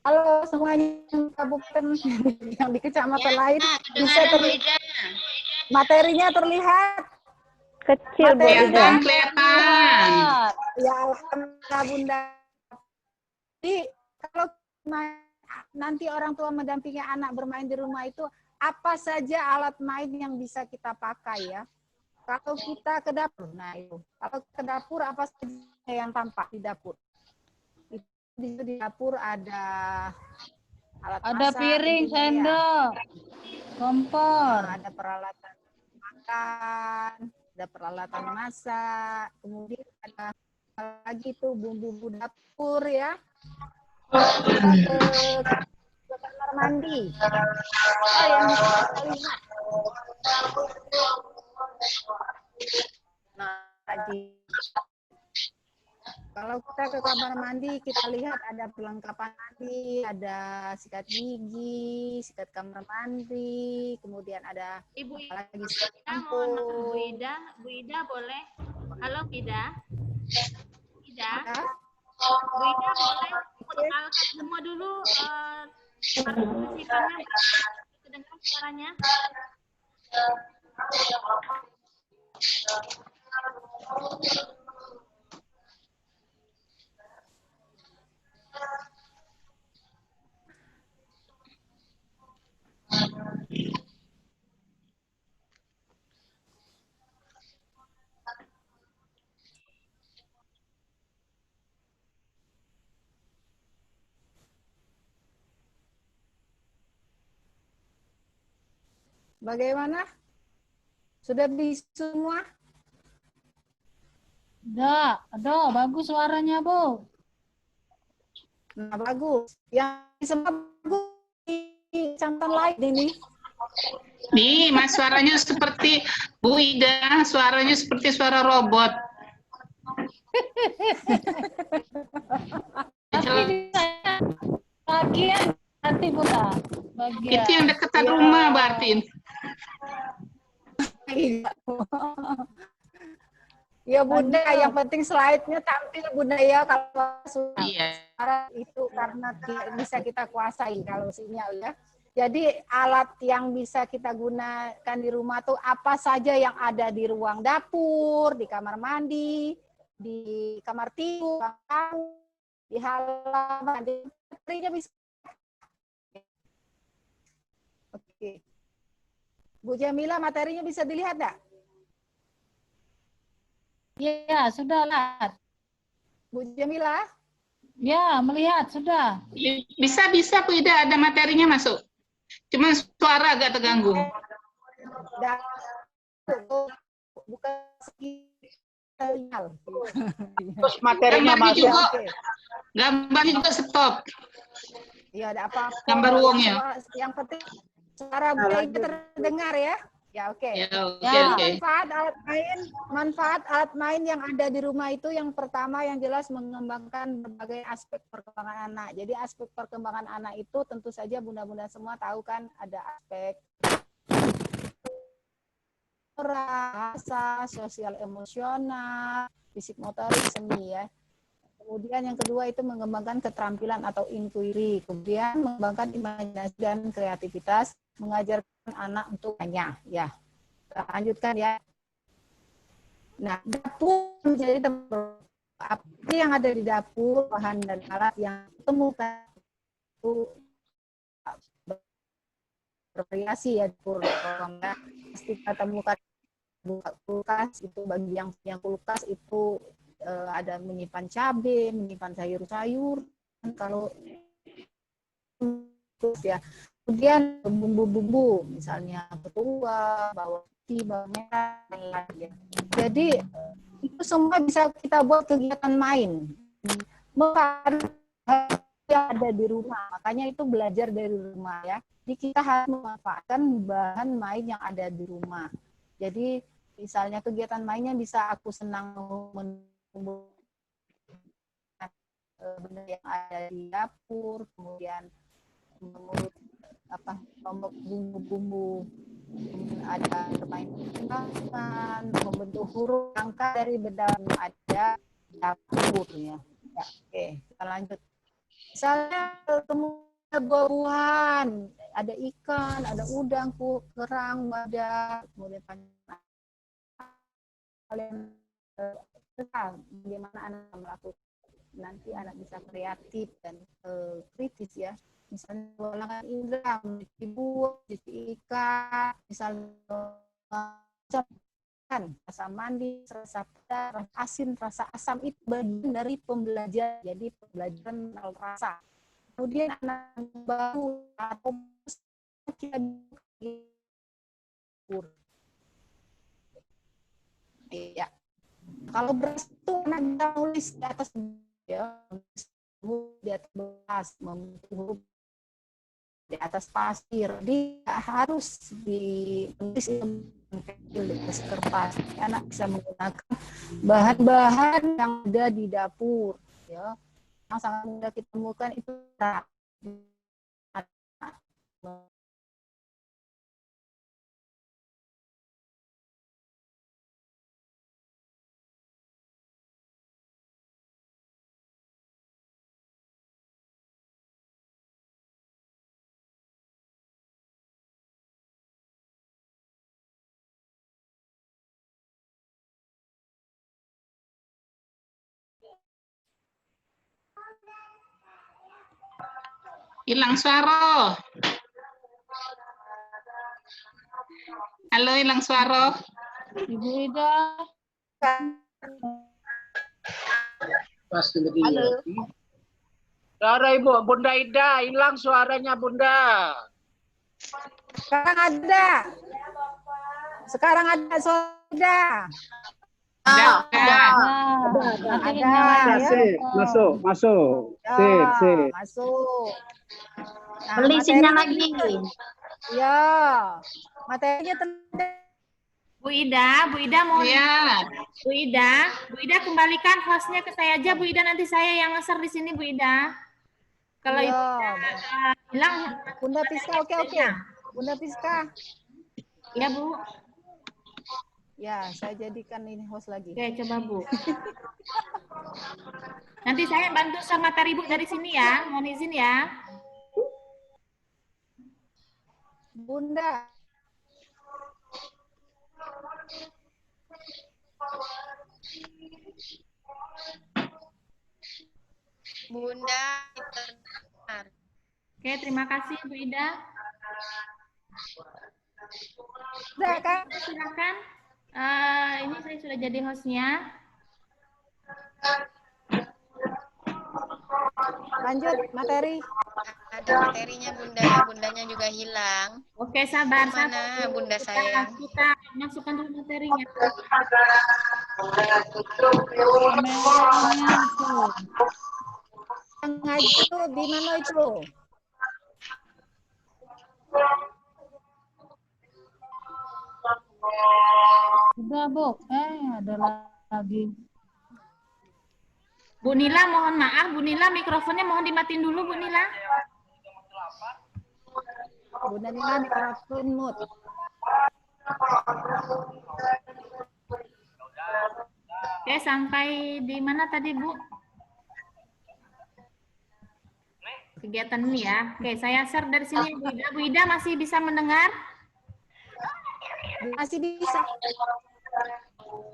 Halo semuanya yang kabupaten yang di kecamatan lain bisa materinya terlihat. Kecil Bu Ida. Kelihatan. Ya alhamdulillah Bunda. Jadi kalau nanti orang tua mendampingi anak bermain di rumah itu apa saja alat main yang bisa kita pakai ya. Kalau kita ke dapur, nah itu. Kalau ke dapur apa saja yang tampak di dapur? Di dapur ada alat Ada masak, piring, tentunya ya. sendok, kompor. Ada peralatan makan, ada peralatan masak, kemudian ada lagi tuh bumbu-bumbu dapur ya. Kita ke kamar mandi. Oh, yang bisa kita lihat. Nah, lagi. Kalau kita ke kamar mandi, kita lihat ada perlengkapan mandi, ada sikat gigi, sikat kamar mandi, kemudian ada Ibu lagi Ida, sampo. mohon maaf Bu Ida boleh. Halo Bu Ida. Ida. Ya. Bu Ida boleh alkat semua dulu partisipannya kedengaran suaranya. Bagaimana? Sudah bisa semua? Ada, bagus suaranya, Bu. Nah, bagus. Yang semua bagus di camkan lain ini. Nih, Mas suaranya seperti Bu Ida, suaranya seperti suara robot. Tapi bagian nanti Bunda. Bagian. Itu yang dekat Iya. rumah berarti. Iya. Ya Bunda, yang penting slide-nya tampil Bunda ya kalau Iya. suara itu karena bisa kita kuasai kalau sinyal ya. Jadi alat yang bisa kita gunakan di rumah tuh apa saja yang ada di ruang dapur, di kamar mandi, di kamar tidur, di halaman, di materinya bisa. Oke. Bu Jamila, materinya bisa dilihat enggak? Ya, sudah lihat. Bu Jamila? Ya, melihat sudah. Bisa Bu Ida, ada materinya masuk. Cuma suara agak terganggu. Bukan sinyal. Terus materinya Gambarnya masuk. juga, Oke. gambarnya juga stop. Iya, ada apa-apa. Gambar uangnya. Yang penting suara budaya terdengar ya. Ya, oke. Ya, oke, Jadi oke. manfaat alat main yang ada di rumah itu yang pertama yang jelas mengembangkan berbagai aspek perkembangan anak. Jadi aspek perkembangan anak itu tentu saja bunda-bunda semua tahu kan ada aspek rasa, sosial emosional, fisik motorik, seni ya. Kemudian yang kedua itu mengembangkan keterampilan atau inquiry. Kemudian mengembangkan imajinasi dan kreativitas, mengajarkan anak untuk tanya. Ya, kita lanjutkan ya. Nah, dapur menjadi tempat apa yang ada di dapur, bahan dan alat yang ditemukan itu bervariasi ya dapur. Pasti kita temukan buka kulkas itu bagi yang punya kulkas itu ada menyimpan cabai, menyimpan sayur-sayur. Kalau ya, kemudian bumbu-bumbu, misalnya ketua, bawang putih, bawang merah, dan lain-lain. Jadi itu semua bisa kita buat kegiatan main. Yang ada di rumah, makanya itu belajar dari rumah ya. Jadi kita harus memanfaatkan bahan main yang ada di rumah. Jadi misalnya kegiatan mainnya bisa aku senang benda yang ada di dapur, kemudian mengurut bumbu-bumbu, ada bermain tangan, membentuk huruf angka dari benda yang ada di dapur ya. Ya, oke, kita lanjut. Misalnya kemudian buah-buahan, ada ikan, ada udang, kerang, badak, kemudian kalian bagaimana anak melakukan nanti anak bisa kreatif dan kritis ya, misalnya ulangan indera, mencuci buah, mencuci ikan, misalnya rasa manis, rasa pedas, rasa asin, rasa asam itu bagian dari pembelajaran, jadi pembelajaran rasa. Kemudian anak baru atau kita ya. Kalau beras itu anak bisa nulis di atas ya, di atas beras, membentuk huruf di atas pasir. Dia harus ditulis di atas kertas. Anak bisa menggunakan bahan-bahan yang ada di dapur ya. Yang sangat mudah kita temukan itu Hilang suara. Halo, hilang suara. Ibu Ida. Pasti lebih. Suara Ibu, Bunda Ida, hilang suaranya Bunda. Sekarang ada. Sekarang ada suara. Ada. Materi Ada. nyala Ya, ya. sip. Masuk. Ya, Sip. masuk. Nah, Beli sinyal materinya lagi. Ya, materinya tentang Bu Ida mohon Iya. Bu Ida kembalikan hostnya ke saya aja Bu Ida, nanti saya yang nge-share di sini Bu Ida. Kalau ya, itu hilang Bunda Piska, oke. Bunda Piska, ya Bu. ya saya jadikan ini host lagi. Oke, coba Bu. Nanti saya bantu sama materi Bu dari sini ya, mohon izin ya. Bunda, Bunda terdengar. Oke, terima kasih Bu Ida. udah kan? Silakan. Ini saya sudah jadi hostnya. Lanjut materi. Ada materinya Bunda, Bundanya juga hilang. Oke, sabar. Mana sabar. Bunda sayang? Kita masukkan dulu materinya. Yang ngaji itu di mana itu? Udah, Bu. Ada lagi. Bu Nila, mohon maaf. Bu Nila, mikrofonnya mohon dimatiin dulu, Bu Nila. Bunda Nila mikrofon mute. Oke, sampai di mana tadi, Bu? Kegiatan ini ya. Oke, saya share dari sini, Bu Ida. Bu Ida masih bisa mendengar? Masih bisa.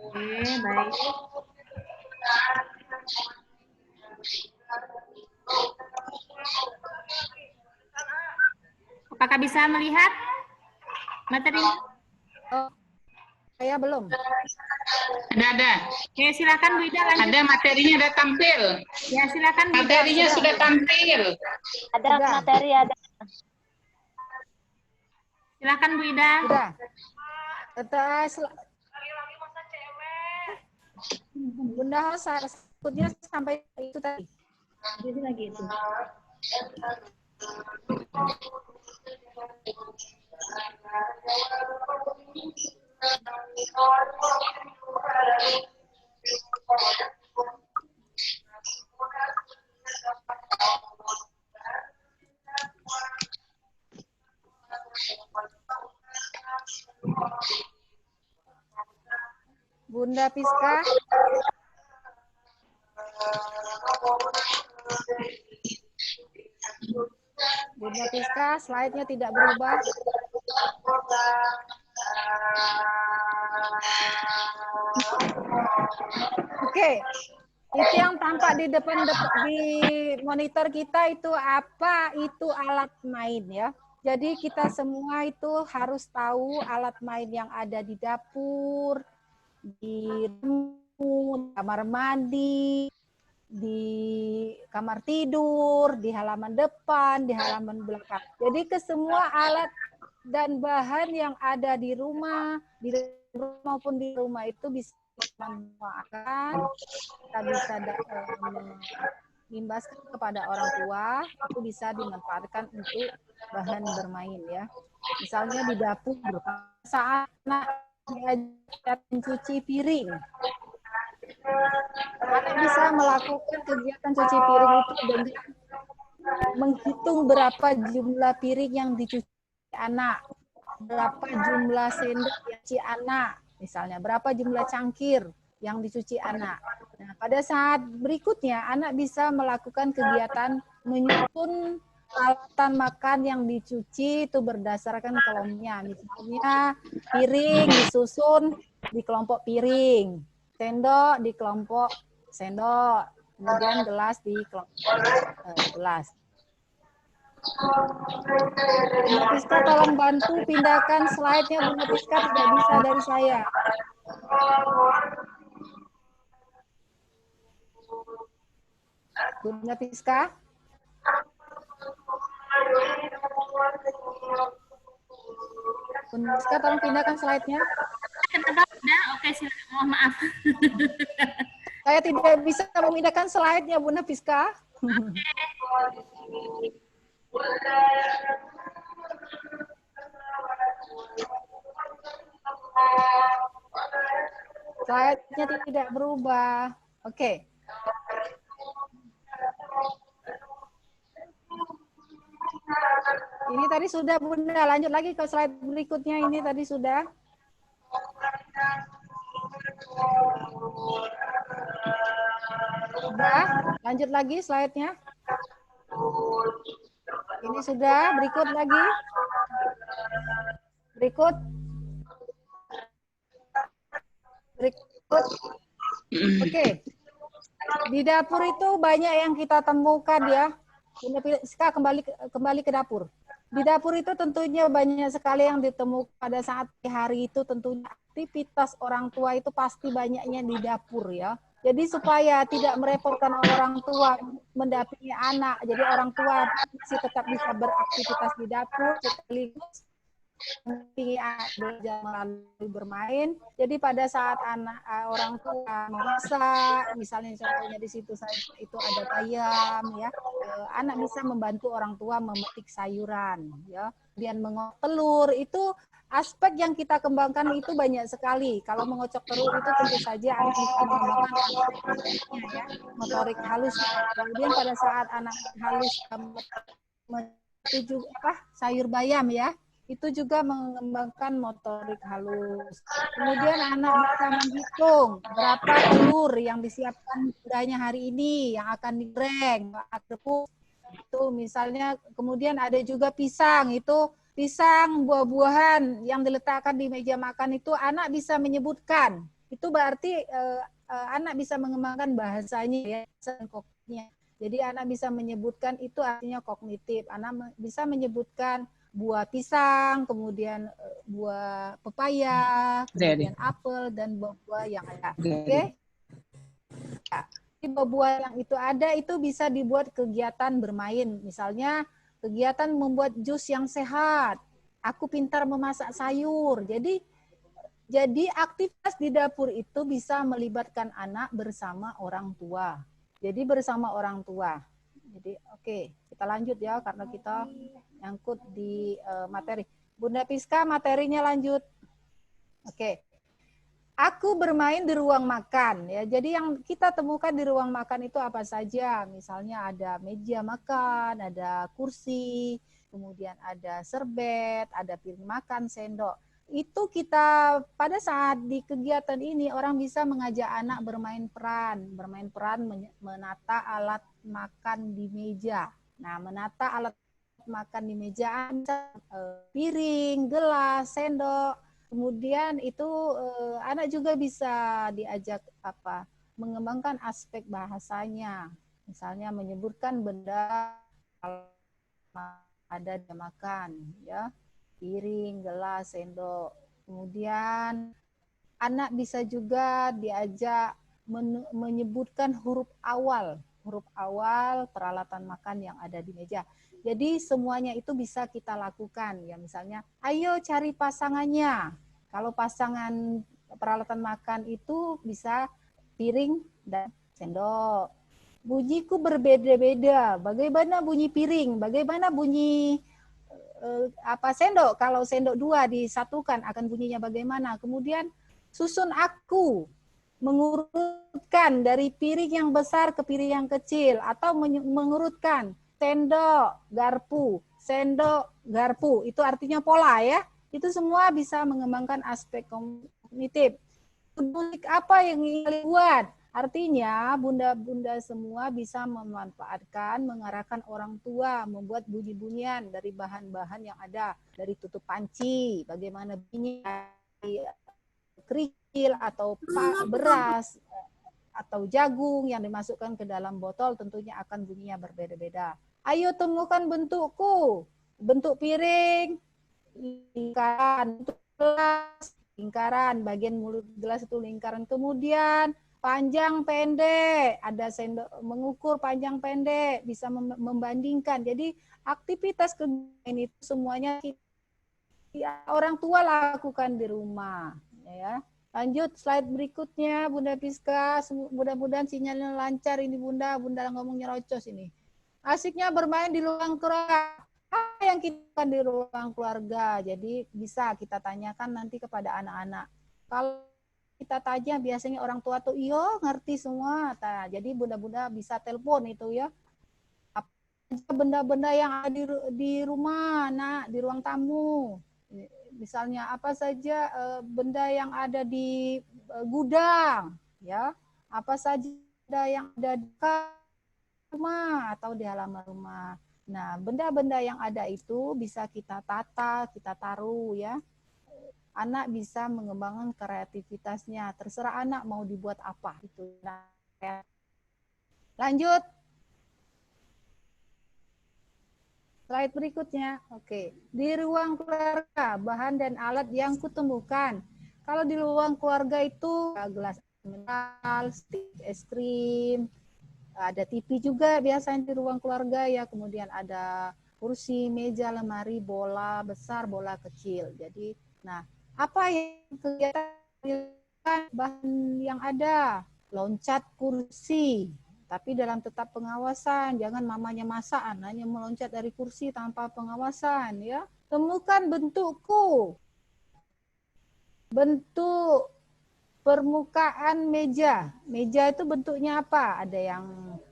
Oke, baik. Apakah bisa melihat materi? Oh, saya belum. Ada. Oke, silakan Bu Ida lanjut. Ada materinya udah tampil. Ya, silakan Bu Ida. Materinya sudah tampil. Ada Udah. materi, ada. Silakan Bu Ida. Udah. Bunda sebutnya sampai itu tadi. Jadi lagi itu. Bunda Piska. Bunda Piska, slide-nya tidak berubah. Oke, itu yang tampak di depan di monitor kita itu apa? Itu alat main ya. Jadi kita semua itu harus tahu alat main yang ada di dapur, di kamar mandi, di kamar tidur, di halaman depan, di halaman belakang. Jadi ke semua alat dan bahan yang ada di rumah maupun di rumah itu bisa dimanfaatkan, kita bisa mengimbaskan kepada orang tua, itu bisa dimanfaatkan untuk bahan bermain ya. Misalnya di dapur saat anak diajar mencuci piring, anak bisa melakukan kegiatan cuci piring itu dengan menghitung berapa jumlah piring yang dicuci anak, berapa jumlah sendok yang dicuci anak, misalnya berapa jumlah cangkir yang dicuci anak. Nah, pada saat berikutnya anak bisa melakukan kegiatan menyusun alatan makan yang dicuci itu berdasarkan kelompoknya. Misalnya piring disusun di kelompok piring, sendok di kelompok sendok, kemudian gelas di kelompok gelas. Bunda Piska tolong bantu pindahkan slide-nya, Bunda Piska tidak bisa dari saya. Bunda Piska. Bunda Piska tolong pindahkan slide-nya. Kenapa? Udah, Oke, silakan. Mohon maaf. Saya tidak bisa memindahkan slide-nya, Bu Nafiska. Slide-nya tidak berubah. Oke. Ini tadi sudah, Bunda. Lanjut lagi ke slide berikutnya. Ini tadi sudah. Sudah. Lanjut lagi slide-nya. Ini sudah. Berikut lagi. Berikut. Berikut. Oke. Di dapur itu banyak yang kita temukan ya. Bunda Piska kembali ke dapur. Di dapur itu tentunya banyak sekali yang ditemukan pada saat hari itu, tentunya aktivitas orang tua itu pasti banyaknya di dapur ya. Jadi supaya tidak merepotkan orang tua mendampingi anak, jadi orang tua masih tetap bisa beraktivitas di dapur sekaligus mendampingi anak belajar melalui bermain. Jadi pada saat anak orang tua memasak, misalnya contohnya di situ itu ada bayam ya, anak bisa membantu orang tua memetik sayuran ya, kemudian mengocok telur. Itu aspek yang kita kembangkan itu banyak sekali. Kalau mengocok telur itu tentu saja anak bisa mengembangkan motoriknya ya, motorik halusnya. Kemudian pada saat anak halus menuju sayur bayam ya, itu juga mengembangkan motorik halus. Kemudian anak bisa menghitung berapa telur yang disiapkan budaya hari ini yang akan digoreng, itu misalnya. Kemudian ada juga pisang, itu pisang buah-buahan yang diletakkan di meja makan itu anak bisa menyebutkan. Itu berarti anak bisa mengembangkan bahasanya ya, kognitifnya. Jadi anak bisa menyebutkan, itu artinya kognitif. Anak bisa menyebutkan buah pisang, kemudian buah pepaya, kemudian apel, dan buah-buah yang ada. Oke? Buah-buah yang itu ada, itu bisa dibuat kegiatan bermain. Misalnya, kegiatan membuat jus yang sehat. Aku pintar memasak sayur. Jadi aktivitas di dapur itu bisa melibatkan anak bersama orang tua. Jadi bersama orang tua. Jadi oke, kita lanjut ya, karena kita nyangkut di materi. Bunda Piska, materinya lanjut. Oke. Aku bermain di ruang makan ya. Jadi yang kita temukan di ruang makan itu apa saja? Misalnya ada meja makan, ada kursi, kemudian ada serbet, ada piring makan, sendok. Itu kita pada saat di kegiatan ini orang bisa mengajak anak bermain peran menata alat makan di meja. Nah, menata alat makan di meja, piring, gelas, sendok. Kemudian itu anak juga bisa diajak mengembangkan aspek bahasanya. Misalnya menyebutkan benda ada di makan ya. Piring, gelas, sendok. Kemudian anak bisa juga diajak menyebutkan huruf awal peralatan makan yang ada di meja. Jadi semuanya itu bisa kita lakukan ya, misalnya ayo cari pasangannya. Kalau pasangan peralatan makan itu bisa piring dan sendok. Bunyiku berbeda-beda. Bagaimana bunyi piring? Bagaimana bunyi sendok? Kalau sendok dua disatukan akan bunyinya bagaimana? Kemudian susun aku, mengurutkan dari piring yang besar ke piring yang kecil, atau mengurutkan sendok, garpu, itu artinya pola ya. Itu semua bisa mengembangkan aspek kognitif. Bunyi apa yang ingin buat? Artinya bunda-bunda semua bisa memanfaatkan, mengarahkan orang tua, membuat bunyi-bunyian dari bahan-bahan yang ada. Dari tutup panci, bagaimana bunyi kerikil atau beras, atau jagung yang dimasukkan ke dalam botol, tentunya akan bunyinya berbeda-beda. Ayo temukan bentukku. Bentuk piring, lingkaran, bentuk gelas, lingkaran, bagian mulut gelas itu lingkaran. Kemudian panjang pendek, ada sendok mengukur panjang pendek, bisa membandingkan. Jadi aktivitas kegiatan itu semuanya orang tua lakukan di rumah, ya. Lanjut slide berikutnya, Bunda Piska. Mudah-mudahan sinyalnya lancar ini Bunda. Bunda ngomongnya rocos ini. Asiknya bermain di ruang keluarga. Apa yang kita lakukan di ruang keluarga? Jadi bisa kita tanyakan nanti kepada anak-anak. Kalau kita tanya biasanya orang tua tuh iyo ngerti semua. Nah, jadi bunda-bunda bisa telepon itu ya. Benda-benda yang ada di rumah, nak, di ruang tamu. Misalnya apa saja benda yang ada di gudang, ya. Apa saja yang ada di rumah atau di halaman rumah. Nah, benda-benda yang ada itu bisa kita tata, kita taruh ya. Anak bisa mengembangkan kreativitasnya. Terserah anak mau dibuat apa itu. Nah, lanjut. Slide berikutnya. Oke. Di ruang keluarga, bahan dan alat yang kutemukan. Kalau di ruang keluarga itu gelas mineral, stik es krim, ada TV juga biasanya di ruang keluarga ya. Kemudian ada kursi, meja, lemari, bola besar, bola kecil. Jadi, nah, apa yang kegiatan bahan yang ada? Loncat kursi, tapi dalam tetap pengawasan. Jangan mamanya masak, anaknya meloncat dari kursi tanpa pengawasan ya. Temukan bentukku. Bentuk permukaan meja. Meja itu bentuknya apa? Ada yang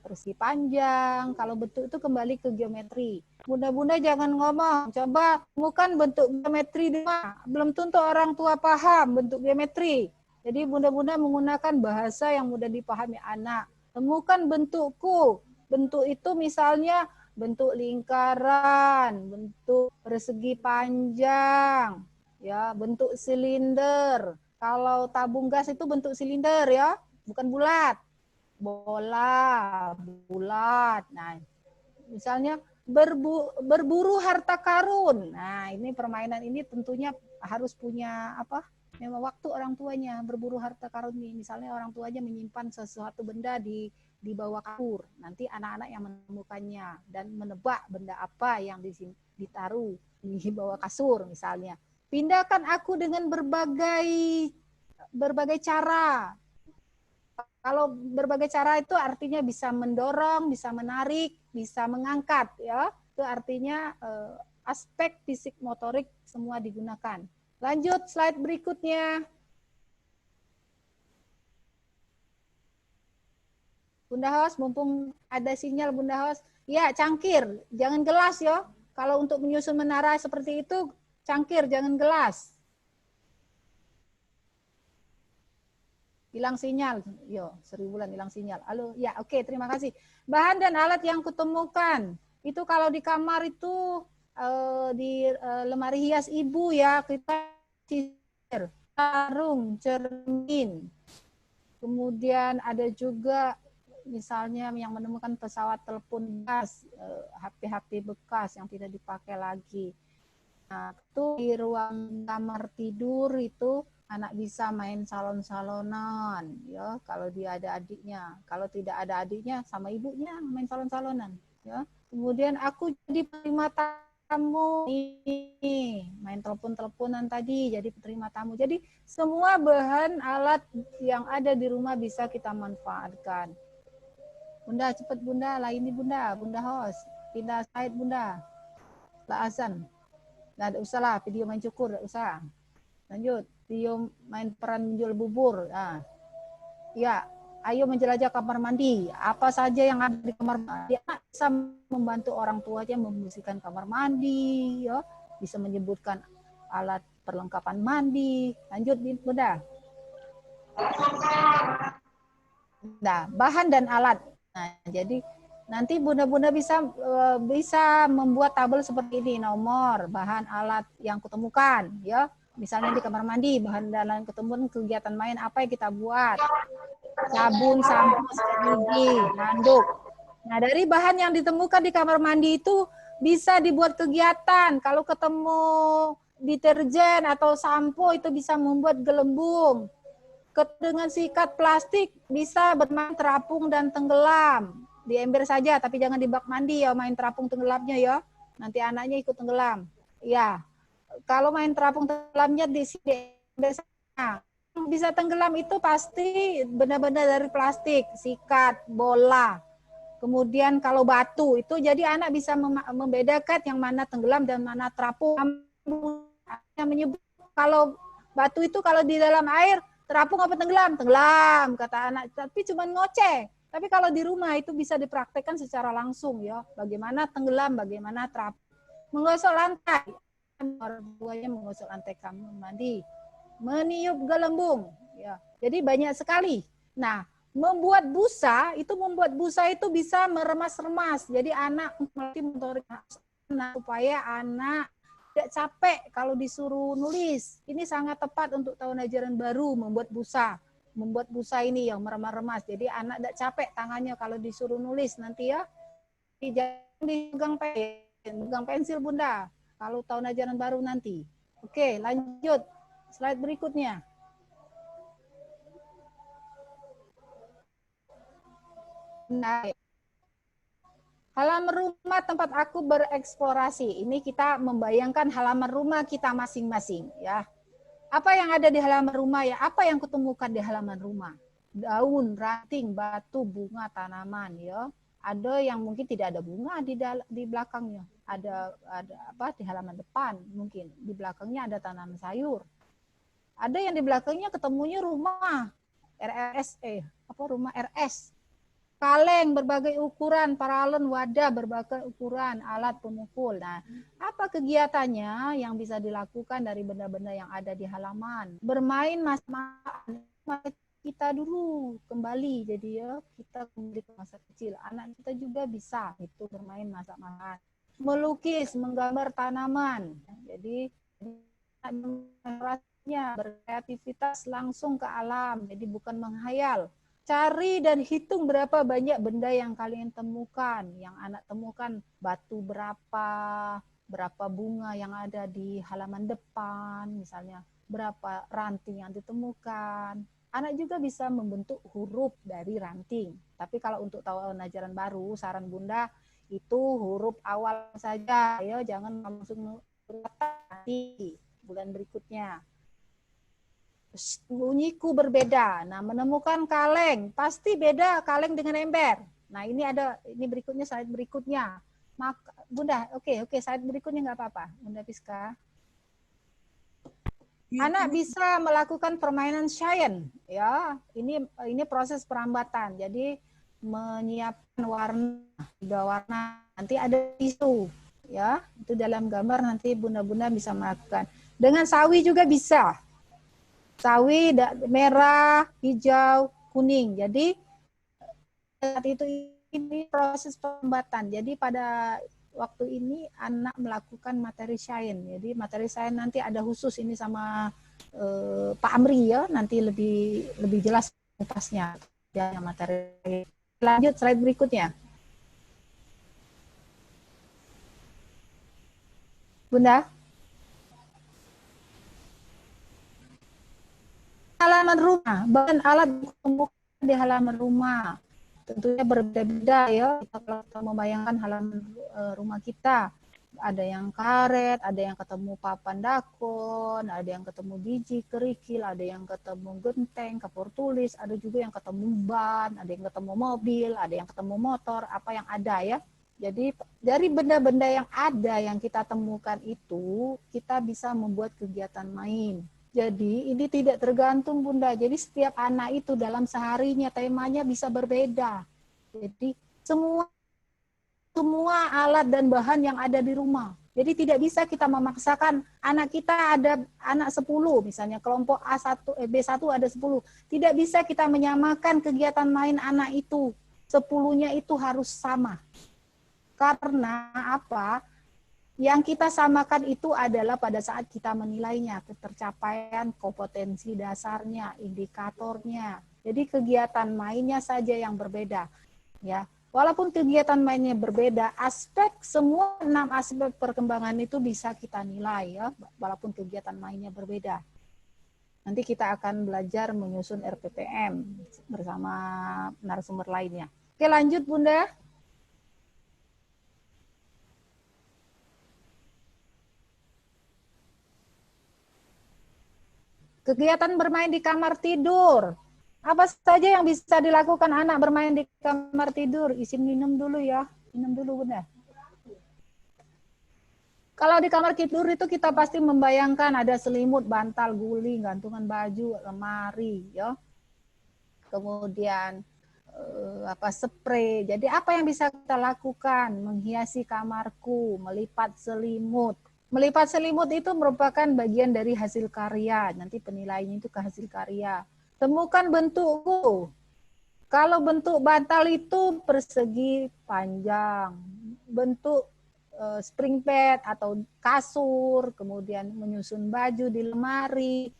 persegi panjang. Kalau bentuk itu kembali ke geometri. Bunda-bunda jangan ngomong. Coba temukan bentuk geometri di rumah. Belum tentu orang tua paham bentuk geometri. Jadi bunda-bunda menggunakan bahasa yang mudah dipahami anak. Temukan bentukku. Bentuk itu misalnya bentuk lingkaran, bentuk persegi panjang, ya, bentuk silinder. Kalau tabung gas itu bentuk silinder ya, bukan bulat. Bola, bulat. Nah, misalnya berburu harta karun. Nah, ini permainan ini tentunya harus punya apa? Memang waktu orang tuanya berburu harta karun ini. Misalnya orang tuanya menyimpan sesuatu benda di bawah kasur. Nanti anak-anak yang menemukannya dan menebak benda apa yang ditaruh di bawah kasur misalnya. Pindahkan aku dengan berbagai cara. Kalau berbagai cara itu artinya bisa mendorong, bisa menarik, bisa mengangkat ya. Itu artinya aspek fisik motorik semua digunakan. Lanjut slide berikutnya. Bunda Hos, mumpung ada sinyal Bunda Hos. Ya, cangkir, jangan gelas ya. Kalau untuk menyusun menara seperti itu, cangkir, jangan gelas. Hilang sinyal. Yo, 1000 bulan hilang sinyal. Halo, ya oke, terima kasih. Bahan dan alat yang kutemukan. Itu kalau di kamar itu di lemari hias ibu ya, kita sarung, cermin. Kemudian ada juga misalnya yang menemukan pesawat telepon gas, HP-HP bekas yang tidak dipakai lagi. Nah, itu di ruang kamar tidur itu anak bisa main salon-salonan, ya. Kalau dia ada adiknya, kalau tidak ada adiknya sama ibunya main salon-salonan, ya. Kemudian aku jadi penerima tamu, nih, main telepon-teleponan tadi, jadi penerima tamu. Jadi semua bahan alat yang ada di rumah bisa kita manfaatkan. Bunda, cepat Bunda, laini Bunda, Bunda Hos, pindah slide Bunda. Lah azan. Nah, tidak usah lah, video main cukur, tidak usah. Lanjut, video main peran menjual bubur. Nah, ya, ayo menjelajah kamar mandi. Apa saja yang ada di kamar mandi. Anak bisa membantu orang tuanya membersihkan kamar mandi, ya. Bisa menyebutkan alat perlengkapan mandi. Lanjut, Bunda. Nah, bahan dan alat. Nah, jadi nanti bunda-bunda bisa membuat tabel seperti ini, nomor, bahan, alat yang kutemukan, ya. Misalnya di kamar mandi, bahan dan alat ketemuan, kegiatan main apa yang kita buat. Sabun, sampo, sikat gigi, handuk. Nah, dari bahan yang ditemukan di kamar mandi itu bisa dibuat kegiatan. Kalau ketemu deterjen atau sampo itu bisa membuat gelembung. Dengan sikat plastik bisa bermain terapung dan tenggelam. Di ember saja, tapi jangan di bak mandi ya, main terapung tenggelamnya ya. Nanti anaknya ikut tenggelam. Ya, kalau main terapung tenggelamnya di ember sana. bisa tenggelam itu pasti benda-benda dari plastik, sikat, bola. Kemudian kalau batu itu jadi anak bisa membedakan yang mana tenggelam dan mana terapung. Yang menyebut kalau batu itu kalau di dalam air terapung apa tenggelam? Tenggelam kata anak. Tapi cuma ngoceh. Tapi kalau di rumah itu bisa dipraktekkan secara langsung ya. Bagaimana tenggelam, bagaimana terapung. Menggosok lantai. Orang tuanya menggosok lantai kamar mandi. Meniup gelembung. Ya. Jadi banyak sekali. Nah, membuat busa itu bisa meremas-remas. Jadi anak melatih motorik supaya anak tidak capek kalau disuruh nulis. Ini sangat tepat untuk tahun ajaran baru membuat busa. Membuat busa ini yang meremas-remas. Jadi anak tidak capek tangannya kalau disuruh nulis nanti ya. Jangan dipegang pensil Bunda. Kalau tahun ajaran baru nanti. Oke, lanjut. Slide berikutnya. Nah, halaman rumah tempat aku bereksplorasi. Ini kita membayangkan halaman rumah kita masing-masing ya. Apa yang ada di halaman rumah ya? Apa yang kutemukan di halaman rumah? Daun, ranting, batu, bunga, tanaman ya. Ada yang mungkin tidak ada bunga di belakangnya. Ada apa di halaman depan mungkin. Di belakangnya ada tanaman sayur. Ada yang di belakangnya ketemunya rumah RSE, rumah RS. Kaleng berbagai ukuran, paralon, wadah berbagai ukuran, alat pemukul. Nah, apa kegiatannya yang bisa dilakukan dari benda-benda yang ada di halaman? Bermain masa kita dulu kembali, jadi ya kita kembali ke masa kecil. Anak kita juga bisa itu bermain masak-masak. Melukis, menggambar tanaman. Jadi berkreativitas langsung ke alam, jadi bukan menghayal. Cari dan hitung berapa banyak benda yang kalian temukan, yang anak temukan, batu berapa bunga yang ada di halaman depan, misalnya berapa ranting yang ditemukan. Anak juga bisa membentuk huruf dari ranting. Tapi kalau untuk tahun ajaran baru, saran Bunda itu huruf awal saja, ya jangan langsung nanti bulan berikutnya. Bunyiku berbeda. Nah, menemukan kaleng pasti beda kaleng dengan ember. Nah, ini berikutnya, slide berikutnya. Bunda, oke, slide berikutnya nggak apa-apa, Bunda Piska. Anak bisa melakukan permainan science, ya. Ini proses perambatan. Jadi menyiapkan warna, 3 warna. Nanti ada tisu, ya. Itu dalam gambar nanti Bunda-bunda bisa melakukan. Dengan sawi juga bisa. Sawi merah, hijau, kuning. Jadi saat itu ini proses perambatan. Jadi pada waktu ini anak melakukan materi sains. Jadi materi sains nanti ada khusus ini sama Pak Amri ya. Nanti lebih jelas kupasnya ya materi. Lanjut slide berikutnya. Bunda. Halaman rumah, bahan alat di halaman rumah. Tentunya berbeda-beda ya. Kalau kita membayangkan halaman rumah kita, ada yang karet, ada yang ketemu papan dakon, ada yang ketemu biji kerikil, ada yang ketemu genteng, kapur tulis, ada juga yang ketemu ban, ada yang ketemu mobil, ada yang ketemu motor, apa yang ada ya. Jadi dari benda-benda yang ada yang kita temukan itu, kita bisa membuat kegiatan main. Jadi ini tidak tergantung Bunda. Jadi setiap anak itu dalam seharinya temanya bisa berbeda. Jadi semua alat dan bahan yang ada di rumah. Jadi tidak bisa kita memaksakan anak kita ada anak 10 misalnya kelompok A1 B1 ada 10. Tidak bisa kita menyamakan kegiatan main anak itu. 10-nya itu harus sama. Karena apa? Yang kita samakan itu adalah pada saat kita menilainya, ketercapaian kompetensi dasarnya, indikatornya. Jadi kegiatan mainnya saja yang berbeda. Ya, walaupun kegiatan mainnya berbeda, semua 6 aspek perkembangan itu bisa kita nilai ya, walaupun kegiatan mainnya berbeda. Nanti kita akan belajar menyusun RPPM bersama narasumber lainnya. Oke, lanjut Bunda. Kegiatan bermain di kamar tidur. Apa saja yang bisa dilakukan anak bermain di kamar tidur? Izin minum dulu ya. Minum dulu, Bunda. Kalau di kamar tidur itu kita pasti membayangkan ada selimut, bantal, guling, gantungan baju, lemari, ya. Kemudian spray. Jadi apa yang bisa kita lakukan? Menghiasi kamarku, melipat selimut. Melipat selimut itu merupakan bagian dari hasil karya. Nanti penilaiannya itu ke hasil karya. Temukan bentukku. Kalau bentuk bantal itu persegi panjang. Bentuk spring bed atau kasur, kemudian menyusun baju di lemari.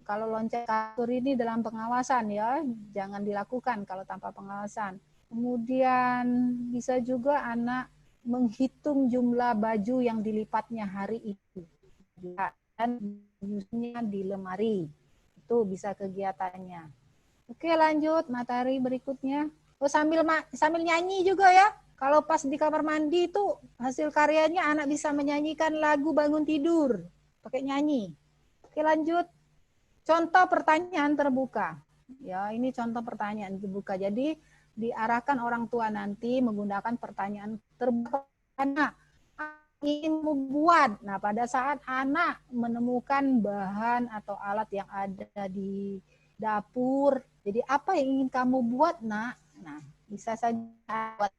Kalau loncat kasur ini dalam pengawasan ya, jangan dilakukan kalau tanpa pengawasan. Kemudian bisa juga anak menghitung jumlah baju yang dilipatnya hari itu dan menyusunnya di lemari. Itu bisa kegiatannya. Oke, lanjut materi berikutnya. Oh, sambil nyanyi juga ya. Kalau pas di kamar mandi itu hasil karyanya anak bisa menyanyikan lagu bangun tidur pakai nyanyi. Oke, lanjut. Contoh pertanyaan terbuka. Ya, ini contoh pertanyaan terbuka. Jadi diarahkan orang tua nanti menggunakan pertanyaan terbuka. Anak ingin membuat. Nah, pada saat anak menemukan bahan atau alat yang ada di dapur, jadi apa yang ingin kamu buat, Nak? Nah, bisa saja buat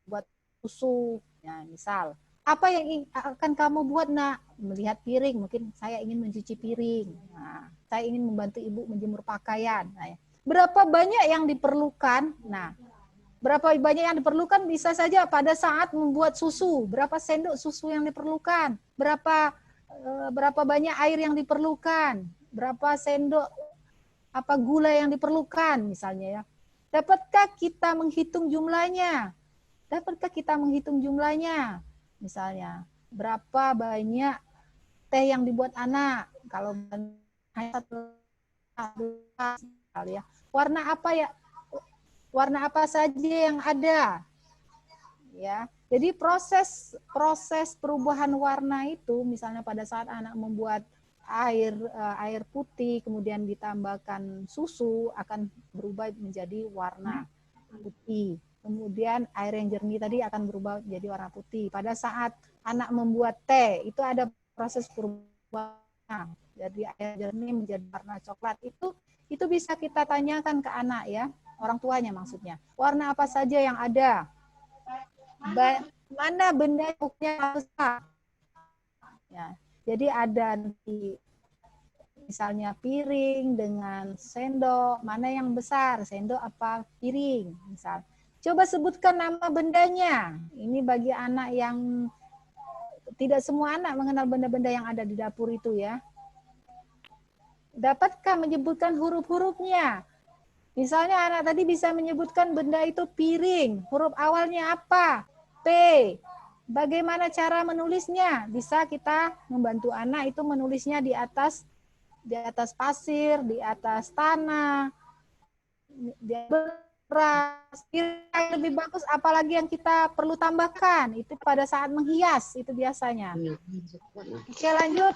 buat susu. Ya, misal. Apa yang akan kamu buat, Nak? Melihat piring, mungkin saya ingin mencuci piring. Nah, saya ingin membantu ibu menjemur pakaian. Nah, ya. Berapa banyak yang diperlukan? Nah, berapa banyak yang diperlukan bisa saja pada saat membuat susu. Berapa sendok susu yang diperlukan? Berapa banyak air yang diperlukan? Berapa sendok gula yang diperlukan misalnya ya. Dapatkah kita menghitung jumlahnya? Dapatkah kita menghitung jumlahnya? Misalnya, berapa banyak teh yang dibuat anak? Kalau hanya satu ya. Warna apa ya? Warna apa saja yang ada? Ya. Jadi proses perubahan warna itu misalnya pada saat anak membuat air putih kemudian ditambahkan susu akan berubah menjadi warna putih. Kemudian air yang jernih tadi akan berubah menjadi warna putih. Pada saat anak membuat teh, itu ada proses perubahan. Jadi air jernih menjadi warna coklat. Itu bisa kita tanyakan ke anak ya, orang tuanya maksudnya. Warna apa saja yang ada? Mana benda yang besar? Ya, jadi ada di misalnya piring dengan sendok, mana yang besar, sendok apa piring, misal. Coba sebutkan nama bendanya. Ini bagi anak yang tidak semua anak mengenal benda-benda yang ada di dapur itu ya. Dapatkah menyebutkan huruf-hurufnya? Misalnya anak tadi bisa menyebutkan benda itu piring. Huruf awalnya apa? P. Bagaimana cara menulisnya? Bisa kita membantu anak itu menulisnya di atas pasir, di atas tanah, di beras. Yang lebih bagus apalagi yang kita perlu tambahkan itu pada saat menghias itu biasanya. Oke, lanjut.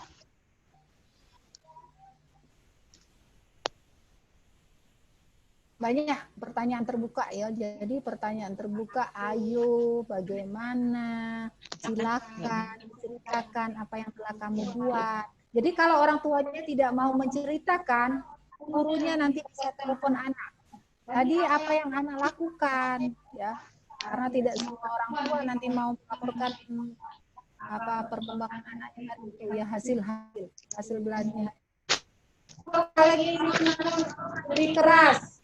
Banyak pertanyaan terbuka ya. Jadi pertanyaan terbuka, ayo, bagaimana, silakan, ceritakan apa yang telah kamu buat. Jadi kalau orang tuanya tidak mau menceritakan, gurunya nanti bisa telepon anak. Tadi apa yang anak lakukan, ya? Karena tidak semua orang tua nanti mau melaporkan perkembangan anaknya itu ya hasil belajarnya. Lagi lebih keras,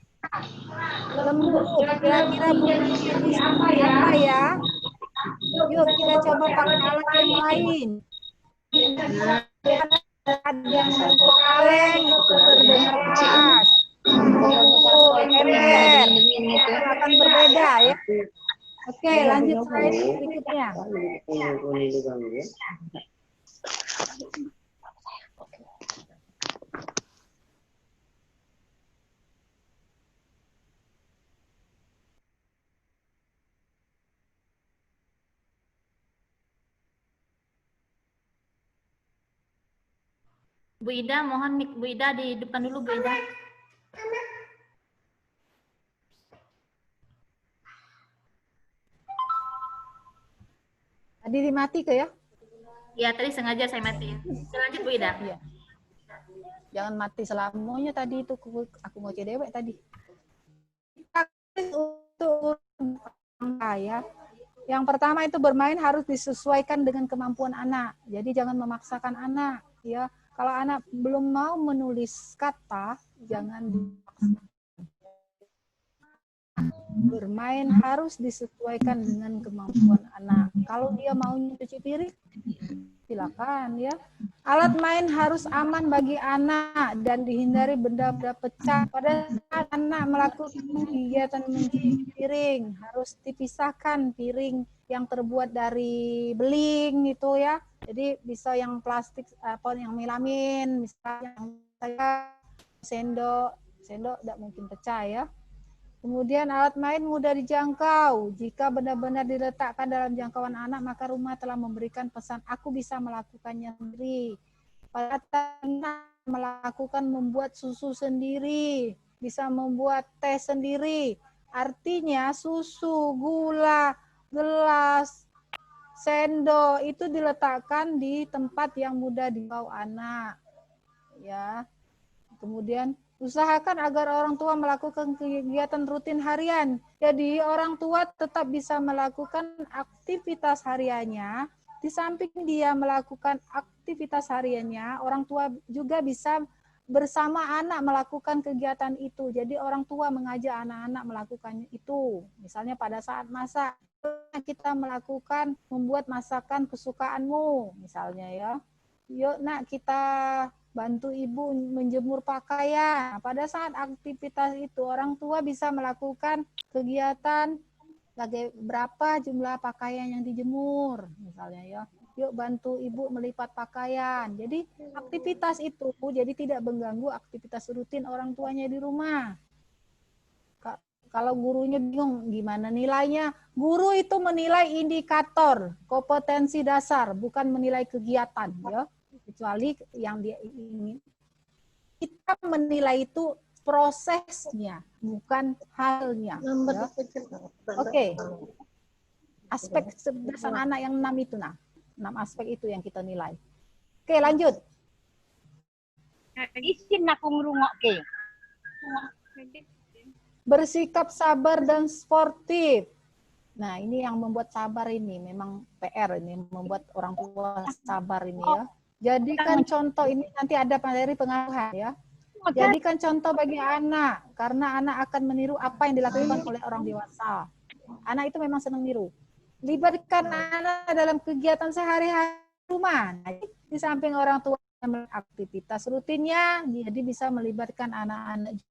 lembut, kira-kira bunyinya apa ya? Yuk kita coba pakai alat yang lain. Ada bentuk kaleng itu berbeda keras. Ember akan berbeda ya. Oke, lanjut slide berikutnya. Bu Ida, mohon mic Bu Ida di depan dulu Bu Ida. Tadi dimati ke ya? Ya, tadi sengaja saya matiin. Lanjut Bu Ida. Iya. Jangan mati selamanya tadi itu aku mau cedewek tadi. Untuk ya. Yang pertama itu bermain harus disesuaikan dengan kemampuan anak. Jadi jangan memaksakan anak ya. Kalau anak belum mau menulis kata, jangan dipaksa. Bermain harus disesuaikan dengan kemampuan anak. Kalau dia mau cuci piring, silakan ya. Alat main harus aman bagi anak dan dihindari benda-benda pecah. Pada saat anak melakukan kegiatan mencuci piring, harus dipisahkan piring yang terbuat dari beling itu ya. Jadi bisa yang plastik apa yang melamin, misalnya yang sendok tidak mungkin pecah ya. Kemudian alat main mudah dijangkau. Jika benar-benar diletakkan dalam jangkauan anak, maka rumah telah memberikan pesan, aku bisa melakukannya sendiri. Pada anak melakukan membuat susu sendiri, bisa membuat teh sendiri. Artinya susu, gula, gelas, sendok itu diletakkan di tempat yang mudah dijangkau anak. Ya. Kemudian usahakan agar orang tua melakukan kegiatan rutin harian. Jadi orang tua tetap bisa melakukan aktivitas hariannya. Di samping dia melakukan aktivitas hariannya, orang tua juga bisa bersama anak melakukan kegiatan itu. Jadi orang tua mengajak anak-anak melakukan itu. Misalnya pada saat masak, kita melakukan membuat masakan kesukaanmu, misalnya ya. Yuk nak kita bantu ibu menjemur pakaian. Pada saat aktivitas itu orang tua bisa melakukan kegiatan berapa jumlah pakaian yang dijemur misalnya ya. Yuk bantu ibu melipat pakaian. Jadi aktivitas itu jadi tidak mengganggu aktivitas rutin orang tuanya di rumah. Kalau gurunya bingung gimana nilainya, guru itu menilai indikator kompetensi dasar, bukan menilai kegiatan ya. Kecuali yang dia ingin. Kita menilai itu prosesnya, bukan halnya. Ya. Oke. Aspek kecerdasan anak yang 6 itu, 6 aspek itu yang kita nilai. Oke, lanjut. Isin aku ngrungokke. Bersikap sabar dan sportif. Nah, ini yang membuat sabar ini, memang PR ini, membuat orang tua sabar ini ya. Jadikan contoh, ini nanti ada materi pengaruhan ya. Jadikan contoh bagi anak, karena anak akan meniru apa yang dilakukan oleh orang dewasa. Anak itu memang senang niru. Libatkan anak dalam kegiatan sehari-hari rumah. Nah, di samping orang tua aktivitas rutinnya, jadi bisa melibatkan anak-anak juga.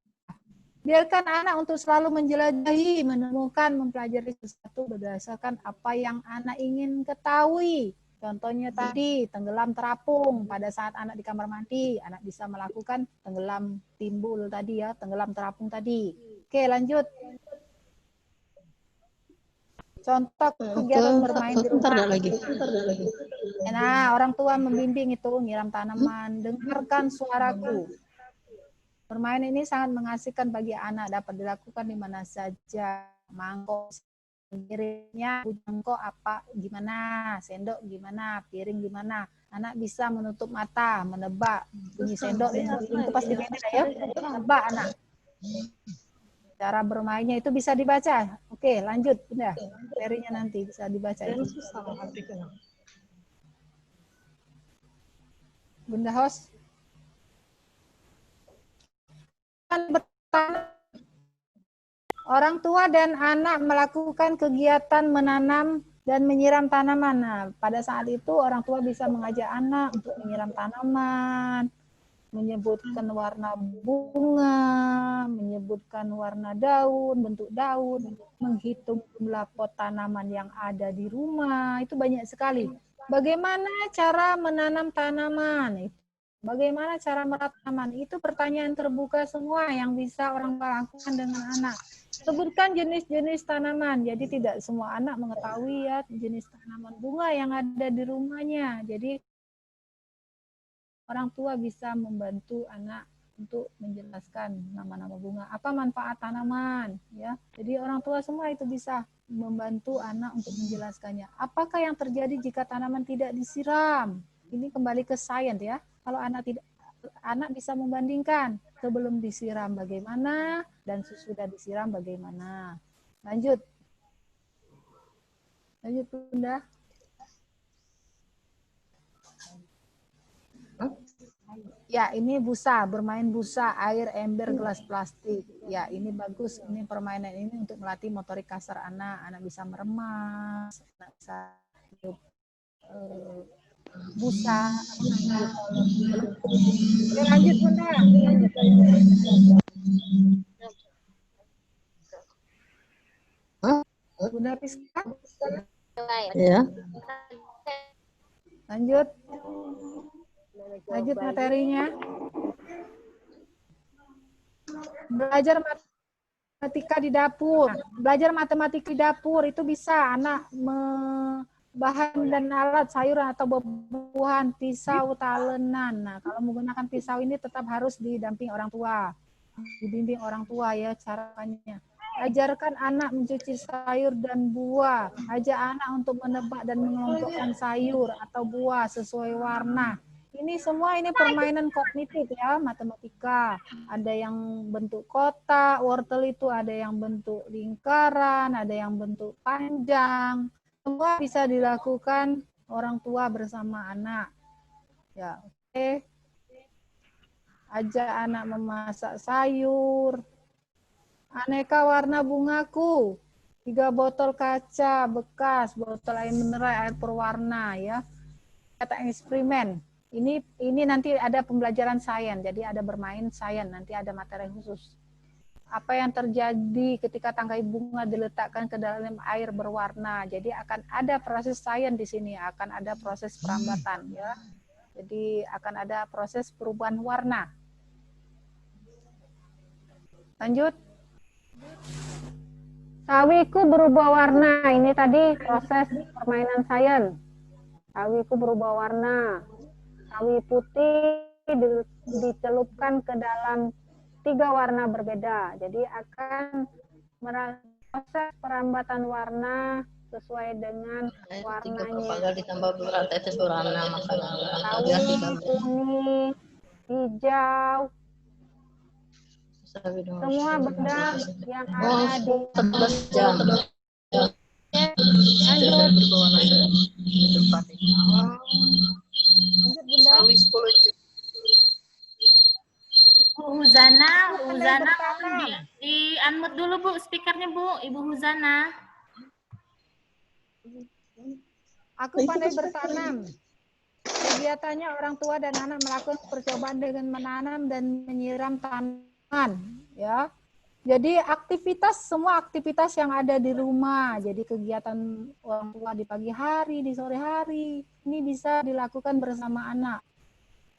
Biarkan anak untuk selalu menjelajahi, menemukan, mempelajari sesuatu berdasarkan apa yang anak ingin ketahui. Contohnya tadi, tenggelam terapung. Pada saat anak di kamar mandi, anak bisa melakukan tenggelam timbul tadi ya, tenggelam terapung tadi. Oke, lanjut. Contoh kegiatan bermain di rumah. Nah, orang tua membimbing itu, nyiram tanaman, dengarkan suaraku. Bermain ini sangat mengasihkan bagi anak, dapat dilakukan di mana saja. Mangkok sendirinya, jangkok apa gimana, sendok gimana, piring gimana. Anak bisa menutup mata, menebak bunyi sendok dan piring itu pasti beda ya. Tebak anak. Cara bermainnya itu bisa dibaca. Oke, lanjut Bunda. Materinya nanti bisa dibaca. Bunda host. Orang tua dan anak melakukan kegiatan menanam dan menyiram tanaman. Nah, pada saat itu orang tua bisa mengajak anak untuk menyiram tanaman, menyebutkan warna bunga, menyebutkan warna daun, bentuk daun, menghitung jumlah pot tanaman yang ada di rumah. Itu banyak sekali. Bagaimana cara menanam tanaman? Bagaimana cara merawat tanaman? Itu pertanyaan terbuka semua yang bisa orang tua lakukan dengan anak. Sebutkan jenis-jenis tanaman. Jadi tidak semua anak mengetahui ya jenis tanaman bunga yang ada di rumahnya. Jadi orang tua bisa membantu anak untuk menjelaskan nama-nama bunga, apa manfaat tanaman, ya. Jadi orang tua semua itu bisa membantu anak untuk menjelaskannya. Apakah yang terjadi jika tanaman tidak disiram? Ini kembali ke sains ya. Kalau anak bisa membandingkan sebelum disiram bagaimana dan sesudah disiram bagaimana. Lanjut. Lanjut, Bunda. Ya, ini busa, bermain busa, air, ember, gelas plastik. Ya, ini bagus. Ini permainan ini untuk melatih motorik kasar anak. Anak bisa meremas, anak bisa busa. Oke, lanjut, Bunda. Bunda Piska. Ya. Lanjut. Lanjut materinya. Belajar matematika di dapur. Belajar matematika di dapur itu bisa anak bahan dan alat sayuran atau buah-buahan, pisau, talenan. Nah, kalau menggunakan pisau ini tetap harus didampingi orang tua. Dibimbing orang tua ya caranya. Ajarkan anak mencuci sayur dan buah. Ajak anak untuk menebak dan mengelompokkan sayur atau buah sesuai warna. Ini semua ini permainan kognitif ya, matematika. Ada yang bentuk kotak, wortel itu ada yang bentuk lingkaran, ada yang bentuk panjang. Semua bisa dilakukan orang tua bersama anak. Ya, oke. Ajak anak memasak sayur. Aneka warna bungaku. 3 botol kaca bekas, botol air mineral, air berwarna ya. Kata eksperimen. Ini nanti ada pembelajaran sains, jadi ada bermain sains, nanti ada materi khusus. Apa yang terjadi ketika tangkai bunga diletakkan ke dalam air berwarna. Jadi akan ada proses sains di sini, akan ada proses perambatan ya. Jadi akan ada proses perubahan warna. Lanjut. Sawiku berubah warna. Ini tadi proses permainan sains. Sawiku berubah warna. Sawi putih dicelupkan ke dalam 3 warna berbeda. Jadi akan proses perambatan warna sesuai dengan warnanya. Ditambah beberapa tetes berwarna Sawi, kuning, hijau. Semua benda yang ada di 14 jam. Lanjut. Lanjut, Bunda. Ibu Huzana mohon di unmute dulu Bu, speakernya Bu, Ibu Huzana. Aku pandai bertanam. Kegiatannya orang tua dan anak melakukan percobaan dengan menanam dan menyiram tanaman, ya. Jadi semua aktivitas yang ada di rumah, jadi kegiatan orang tua di pagi hari, di sore hari, ini bisa dilakukan bersama anak.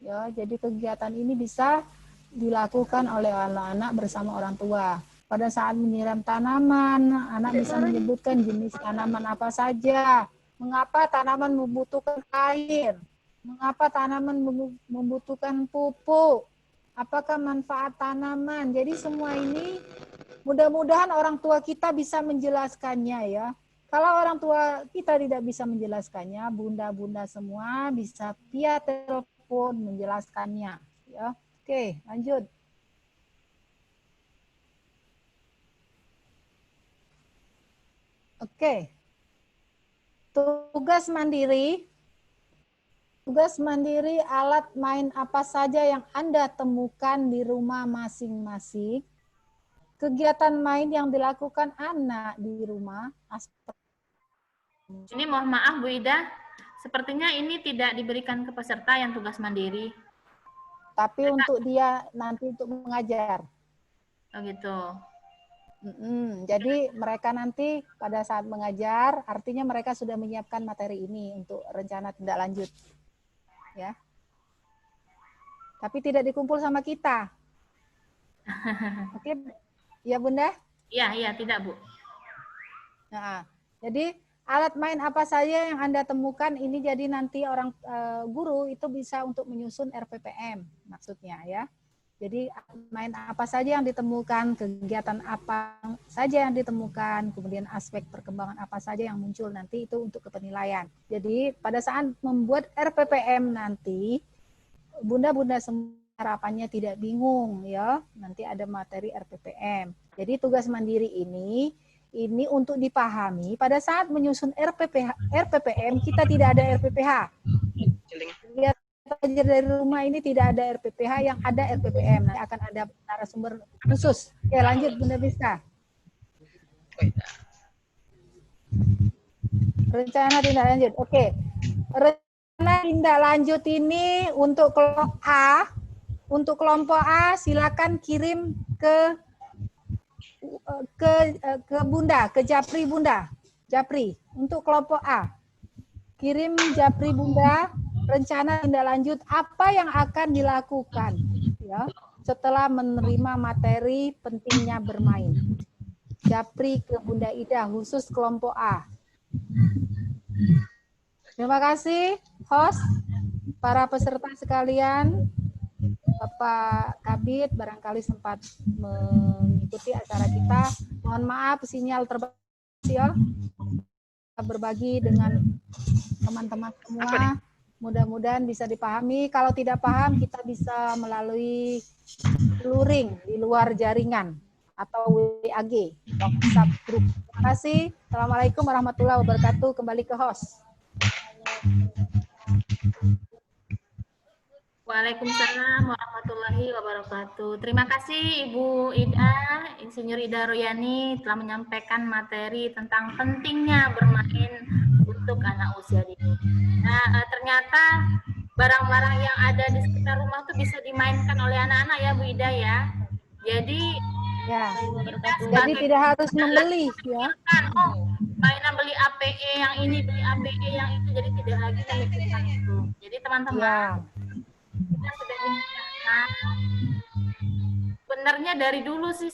Ya, jadi kegiatan ini bisa dilakukan oleh anak-anak bersama orang tua. Pada saat menyiram tanaman, anak bisa menyebutkan jenis tanaman apa saja, mengapa tanaman membutuhkan air, mengapa tanaman membutuhkan pupuk, apakah manfaat tanaman. Jadi semua ini mudah-mudahan orang tua kita bisa menjelaskannya ya. Kalau orang tua kita tidak bisa menjelaskannya, bunda-bunda semua bisa via telepon menjelaskannya ya. Oke, lanjut. Oke. Tugas mandiri. Tugas mandiri alat main apa saja yang Anda temukan di rumah masing-masing. Kegiatan main yang dilakukan anak di rumah. Ini mohon maaf Bu Ida, sepertinya ini tidak diberikan ke peserta yang tugas mandiri. Tapi untuk dia nanti untuk mengajar. Oh gitu. Jadi mereka nanti pada saat mengajar, artinya mereka sudah menyiapkan materi ini untuk rencana tindak lanjut. Ya. Tapi tidak dikumpul sama kita. Oke, ya Bunda? Iya, tidak Bu. Nah, jadi alat main apa saja yang Anda temukan ini, jadi nanti orang guru itu bisa untuk menyusun RPPM maksudnya ya. Jadi main apa saja yang ditemukan, kegiatan apa saja yang ditemukan, kemudian aspek perkembangan apa saja yang muncul nanti itu untuk kepenilaian. Jadi pada saat membuat RPPM nanti, bunda-bunda semua harapannya tidak bingung ya, nanti ada materi RPPM. Jadi tugas mandiri ini untuk dipahami pada saat menyusun RPPM kita tidak ada RPPH. Lihat aja dari rumah ini tidak ada RPPH, yang ada RPPM. Nanti akan ada narasumber khusus. Ya lanjut Bunda Biska. Rencana tindak lanjut. Oke. Rencana tindak lanjut ini untuk kelompok A. Untuk kelompok A silakan kirim ke Bunda, ke Japri Bunda. Japri untuk kelompok A. Kirim Japri Bunda rencana tindak lanjut apa yang akan dilakukan ya setelah menerima materi pentingnya bermain. Japri ke Bunda Ida khusus kelompok A. Terima kasih host, para peserta sekalian. Bapak Kabid barangkali sempat mengikuti acara kita. Mohon maaf sinyal terbatas ya. Berbagi dengan teman-teman semua. Mudah-mudahan bisa dipahami. Kalau tidak paham, kita bisa melalui luring di luar jaringan atau WAG, WhatsApp group. Terima kasih. Assalamualaikum warahmatullahi wabarakatuh. Kembali ke host. Waalaikumsalam warahmatullahi wabarakatuh. Terima kasih Ibu Ida, Insinyur Ida Royani telah menyampaikan materi tentang pentingnya bermain untuk anak usia dini. Nah, ternyata barang-barang yang ada di sekitar rumah itu bisa dimainkan oleh anak-anak ya Bu Ida ya. Jadi ya, jadi tidak harus membeli ya. Oh, mainan beli APE yang ini, beli APE yang itu, jadi tidak lagi memikirkan itu. Jadi teman-teman ya, kita sudah diingatkan. Sebenarnya dari dulu sih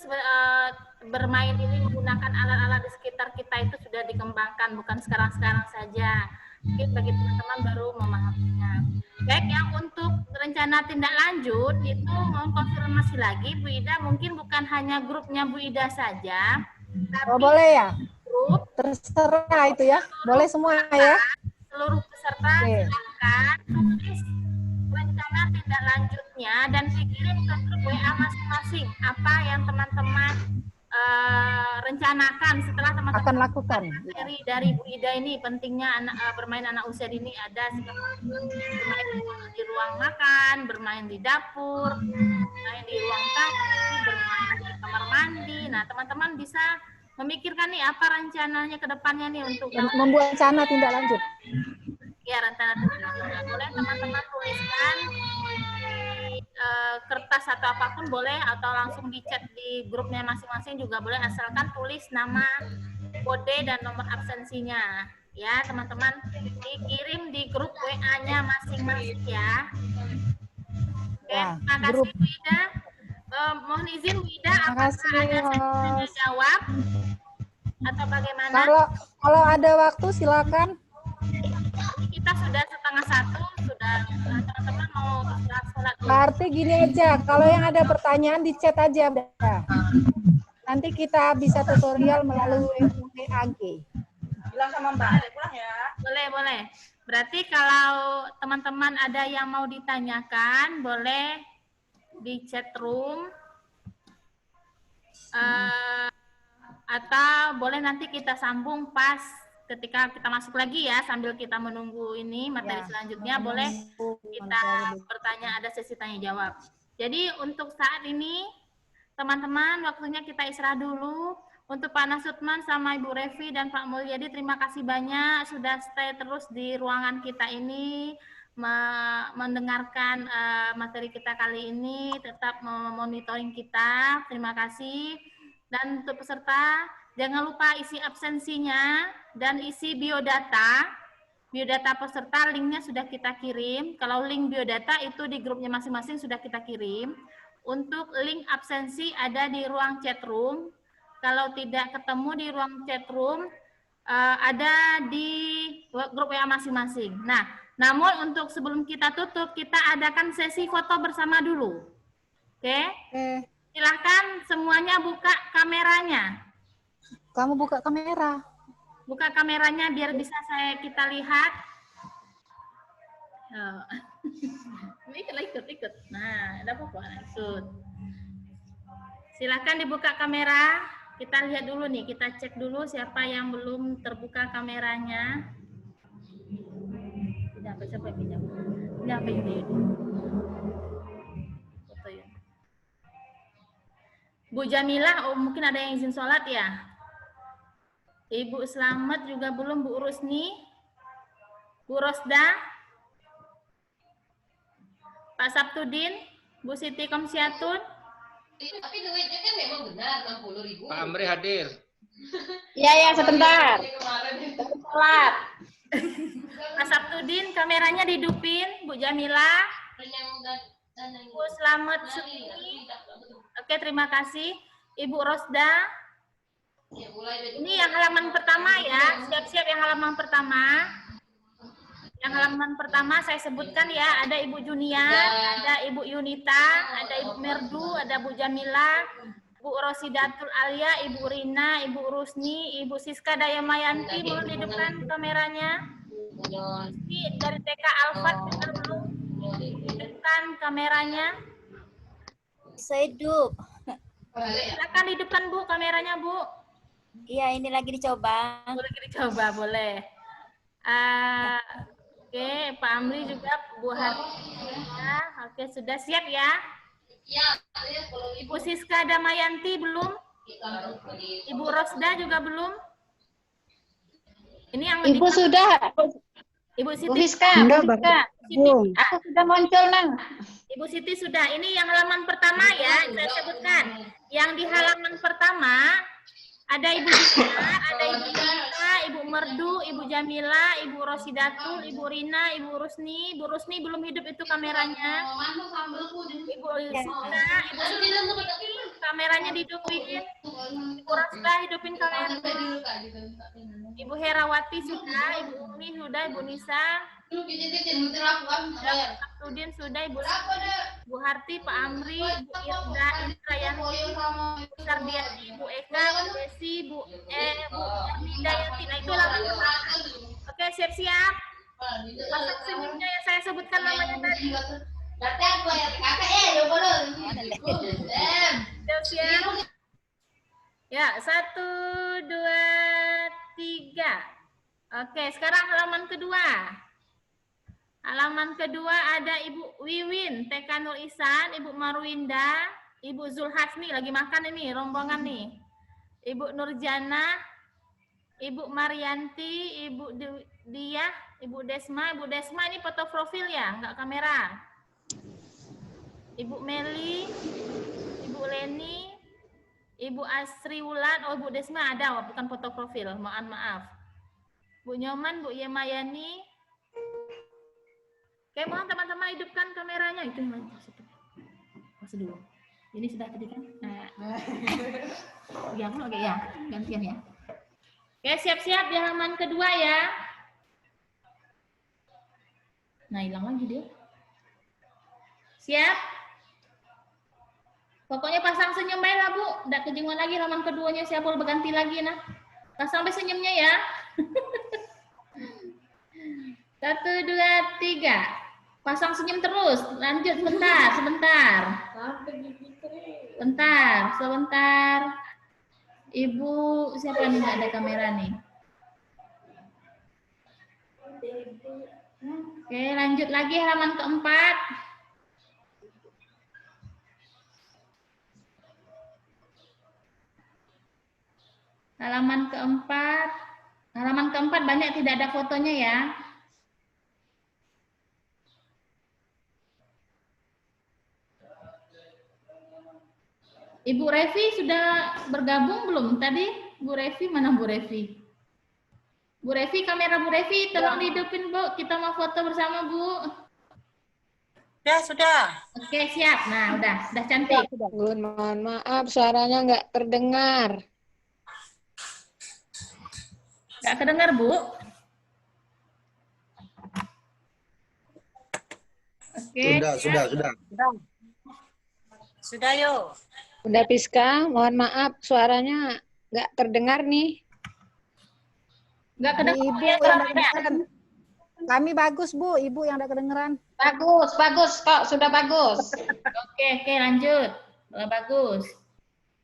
bermain ini menggunakan alat-alat di sekitar kita itu sudah dikembangkan, bukan sekarang-sekarang saja. Mungkin bagi teman-teman baru memahaminya. Baik, yang untuk rencana tindak lanjut itu mengkonfirmasi lagi Bu Ida, mungkin bukan hanya grupnya Bu Ida saja. Tapi boleh ya? Grup terserah itu ya. Boleh semua ya. Seluruh peserta silakan tulis rencana tindak lanjutnya dan dikirim ke grup WA masing-masing apa yang teman-teman rencanakan setelah teman-teman akan lakukan. Dari Bu Ida ini pentingnya bermain anak usia dini, ada bermain di ruang makan, bermain di dapur, bermain di ruang tamu, bermain di kamar mandi. Nah, teman-teman bisa memikirkan nih apa rencananya ke depannya nih untuk membuat rencana tindak lanjut. Ya, rencana tindak lanjut. Boleh teman-teman tuliskan di kertas atau apapun boleh, atau langsung di chat di grupnya masing-masing juga boleh, asalkan tulis nama, kode, dan nomor absensinya. Ya, teman-teman dikirim di grup WA-nya masing-masing ya. Oke, terima kasih Bu Ida. Mohon izin Bu Ida, apakah ada tanya jawab atau bagaimana? Kalau ada waktu silakan. Kita sudah 12:30, sudah teman-teman mau sholat dulu. Berarti gini aja, kalau yang ada pertanyaan di chat aja. Nanti kita bisa tutorial melalui WAG. Bilang sama Mbak Ade pulang ya. Boleh, boleh. Berarti kalau teman-teman ada yang mau ditanyakan, boleh di chat room. Atau boleh nanti kita sambung pas ketika kita masuk lagi ya, sambil kita menunggu ini materi selanjutnya, boleh kita bertanya, ada sesi tanya jawab. Jadi untuk saat ini teman-teman waktunya kita istirahat dulu. Untuk Pak Nasutman sama Ibu Revi dan Pak Mulyadi, terima kasih banyak sudah stay terus di ruangan kita ini mendengarkan materi kita kali ini, tetap memonitoring kita. Terima kasih. Dan untuk peserta, jangan lupa isi absensinya dan isi biodata. Biodata peserta linknya sudah kita kirim. Kalau link biodata itu di grupnya masing-masing sudah kita kirim. Untuk link absensi ada di ruang chat room. Kalau tidak ketemu di ruang chat room, ada di grup WA masing-masing. Nah, namun untuk sebelum kita tutup, kita adakan sesi foto bersama dulu. Oke? Silahkan semuanya buka kameranya. Kamu buka kamera. Buka kameranya biar bisa kita lihat. Ikut. Nah, ada apa? Ikut. Silahkan dibuka kamera. Kita lihat dulu nih, kita cek dulu siapa yang belum terbuka kameranya. Siapa yang pinjam? Siapa ini? Foto ya. Bu Jamilah, oh mungkin ada yang izin sholat ya? Ibu Slamet juga belum, Bu Rusni, Bu Rosda, Pak Sabtudin, Bu Siti Komsiatun. Tapi duitnya kan memang benar 60.000. Pak Amri hadir. Ya, sebentar. Sholat. Pak Sabtudin, kameranya dihidupin. Bu Jamilah, Bu Slamet Sukini. Oke, terima kasih. Ibu Rosda. Ini yang halaman pertama ya. Siap-siap yang halaman pertama. Yang halaman pertama saya sebutkan ya, ada Ibu Junia, ada Ibu Yunita, ada Ibu Merdu, ada Bu Jamila, Bu Rosidatul Alia, Ibu Rina, Ibu Rusni, Ibu Siska Dayamayanti, belum hidupkan kameranya. Ini dari TK Alfat juga belum hidupkan kameranya. Saya hidup. Silakan hidupkan Bu kameranya Bu. Iya, ini lagi dicoba. Lagi dicoba, boleh. Oke, Pak Amri juga, Bu Hati. Oke, sudah siap ya? Ibu Siska Damayanti belum? Ibu Rosda juga belum? Ini yang Ibu sudah. Ibu Siti. Bu Siska. Aku sudah muncul, Nang. Ibu Siti sudah. Ini yang halaman pertama ya, saya sebutkan. Yang di halaman pertama ada Ibu Dina, ada Ibu Dina, Ibu Merdu, Ibu Jamila, Ibu Rosidatul, Ibu Rina, Ibu Rusni. Ibu Rusni belum hidup itu kameranya. Ibu Sina, Ibu Siti, kameranya dihidupin. Ibu Rosda hidupin kamera. Ibu Herawati sudah, Ibu Umi sudah, Ibu Nisa. Abdudin sudah, Ibu Harti, Pak Amri, Bu Irda, Indrayanti, Bu Sardiati, Bu Eka, Bu Desi, Bu Hidayati. Nah itu halaman pertama. Oke, siap-siap. Pasang senyumnya yang saya sebutkan namanya tadi. Siap-siap. Ya, 1, 2, 3. Oke, sekarang halaman kedua. Halaman kedua ada Ibu Wiwin, TK Nur Ihsan, Ibu Marwinda, Ibu Zulhasni, lagi makan ini, rombongan nih. Ibu Nurjana, Ibu Marianti, Ibu Diah, Ibu Desma. Ibu Desma ini foto profil ya, nggak kamera. Ibu Meli, Ibu Leni, Ibu Asri Wulan, oh Ibu Desma ada, bukan foto profil, maaf. Bu Nyoman, Bu Yemayani. Oke, mohon teman-teman hidupkan kameranya. Itu yang masih dulu. Ini sudah tadi kan? Oke ya, gantian ya. Oke, siap-siap di halaman kedua ya. Nah, hilang lagi dia. Siap? Pokoknya pasang senyum baik lah, Bu. Nggak kejinguan lagi halaman keduanya, siapa boleh berganti lagi nah. Pasang sampai senyumnya ya. 1, 2, 3. Pasang senyum terus. Lanjut sebentar. Ibu siapa nih, nggak ada kamera nih? Oke, lanjut lagi halaman keempat. Halaman keempat banyak tidak ada fotonya ya. Ibu Revi sudah bergabung belum tadi? Bu Revi, mana Bu Revi? Bu Revi, kamera Bu Revi tolong dihidupin Bu, kita mau foto bersama Bu. Ya, sudah. Oke, siap. Nah, udah cantik. Mohon maaf, suaranya nggak terdengar. Nggak kedengar, Bu? Oke. Sudah. Sudah yuk. Bunda Piska, mohon maaf suaranya nggak terdengar nih. Nggak kedengar. Ibu yang nggak kedengeran. Kami bagus, Bu. Ibu yang nggak kedengeran. Bagus kok, sudah bagus. Oke, lanjut. Bagus.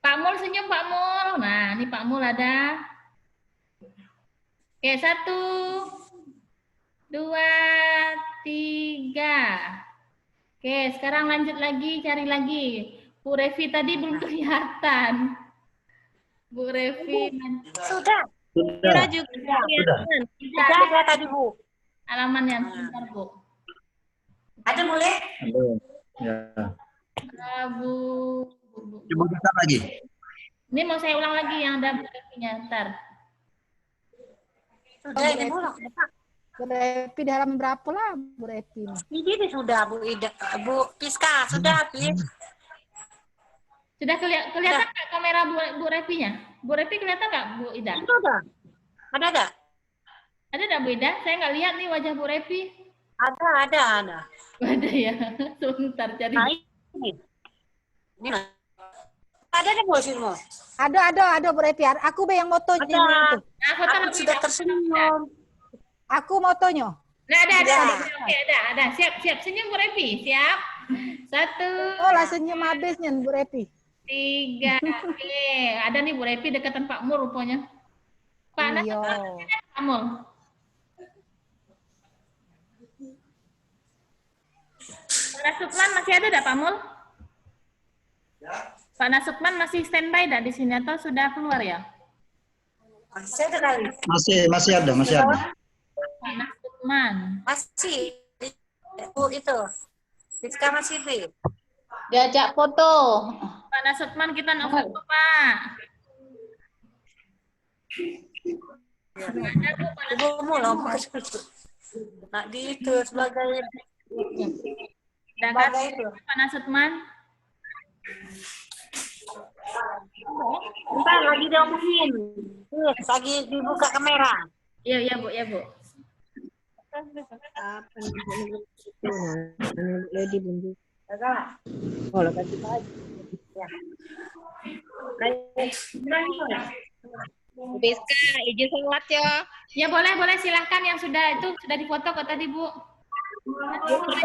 Pak Mul senyum, Pak Mul. Nah, ini Pak Mul ada. Oke, 1, 2, 3. Oke, sekarang lanjut lagi, cari lagi. Bu Revi tadi belum kelihatan. Bu Revi. Sudah. Sudah. Sudah tadi, Bu. Halaman yang sebentar, Bu. Ada mulai? Ya. Bu. Coba kita lagi. Ini mau saya ulang lagi yang ada Bu Revinya, ntar. Sudah ini Bu. Bu Revi di halaman berapa lah, Bu Revi? Ini sudah Bu Piska, sudah Pis. Sudah kelihatan nggak kamera Bu Revinya? Bu Revi kelihatan nggak, Bu Ida? Sudah. Ada nggak? Ada nggak, Bu Ida? Saya nggak lihat nih wajah Bu Revi. Ada. Ada ya. Sebentar cari. Nah, ini. Ada nih Bu Silmo. Ada Bu Revi. Aku be yang motonya. Ada. Nah, foto Aku sudah tersenyum. Aku motonya. Nah, ada. Oke, ada. Siap. Senyum Bu Revi. Siap. 1. Oh, lah senyum habisnya Bu Revi. 3. Oke, ada nih Bu Revi dekatan Pak Mul rupanya. Pak Mul. Pak Nasukman masih ada enggak, Pak Mul? Pak Nasukman masih standby enggak di sini atau sudah keluar ya? Masih ada kali. Masih ada. Pak Nasukman. Masih. Bu itu. Piska masih di. Diajak foto. Pak Nasukman kita nak foto, Pak. Ibu mulai nak di itu sebagai itu. Pak Nasukman. Bentar lagi diomongin. Lagi dibuka kamera. Iya, Bu. Piska, izin sholat ya. Ya boleh silahkan yang sudah difoto kok tadi Bu.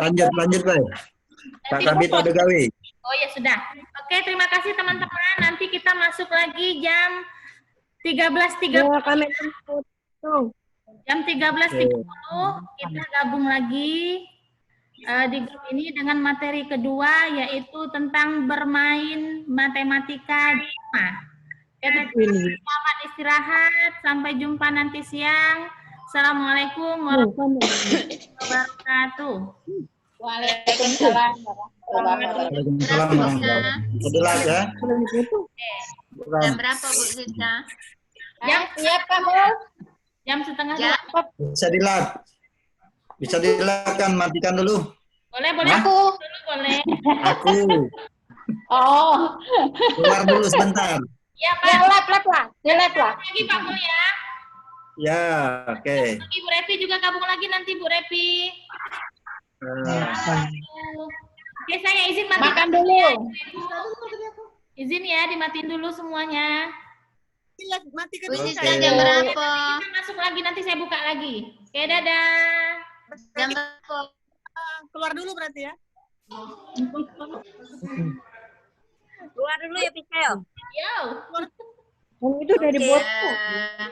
Lanjut, Pak. Pak Kabit ada gawe. Oh ya sudah. Oke, terima kasih teman-teman. Nanti kita masuk lagi jam 13.30. Jam 13.30 kita gabung lagi di grup ini dengan materi kedua yaitu tentang bermain matematika di rumah. Selamat istirahat. Sampai jumpa nanti siang. Assalamualaikum warahmatullahi wabarakatuh. Waalaikumsalam. Jelas ya. Jam berapa Bu Siska? Jam siap kamu? Jam setengah 2. Bisa dilihat kan, matikan dulu. Boleh. Aku. Dulu boleh. Aku. Oh. Keluar dulu sebentar. Ya, Pak. Delete lah. Lagi Pak Mul ya. Ya, oke. Lagi Bu Revi juga gabung lagi nanti Bu Revi. Oke, saya izin Makan dulu. Izin ya, dimatiin dulu semuanya. Mati ke jam berapa? Kita masuk lagi, nanti saya buka lagi. Oke, dadah. Jam berapa? Keluar dulu berarti ya. Keluar dulu ya, Pikel. Yo. Itu dari bot. Ya.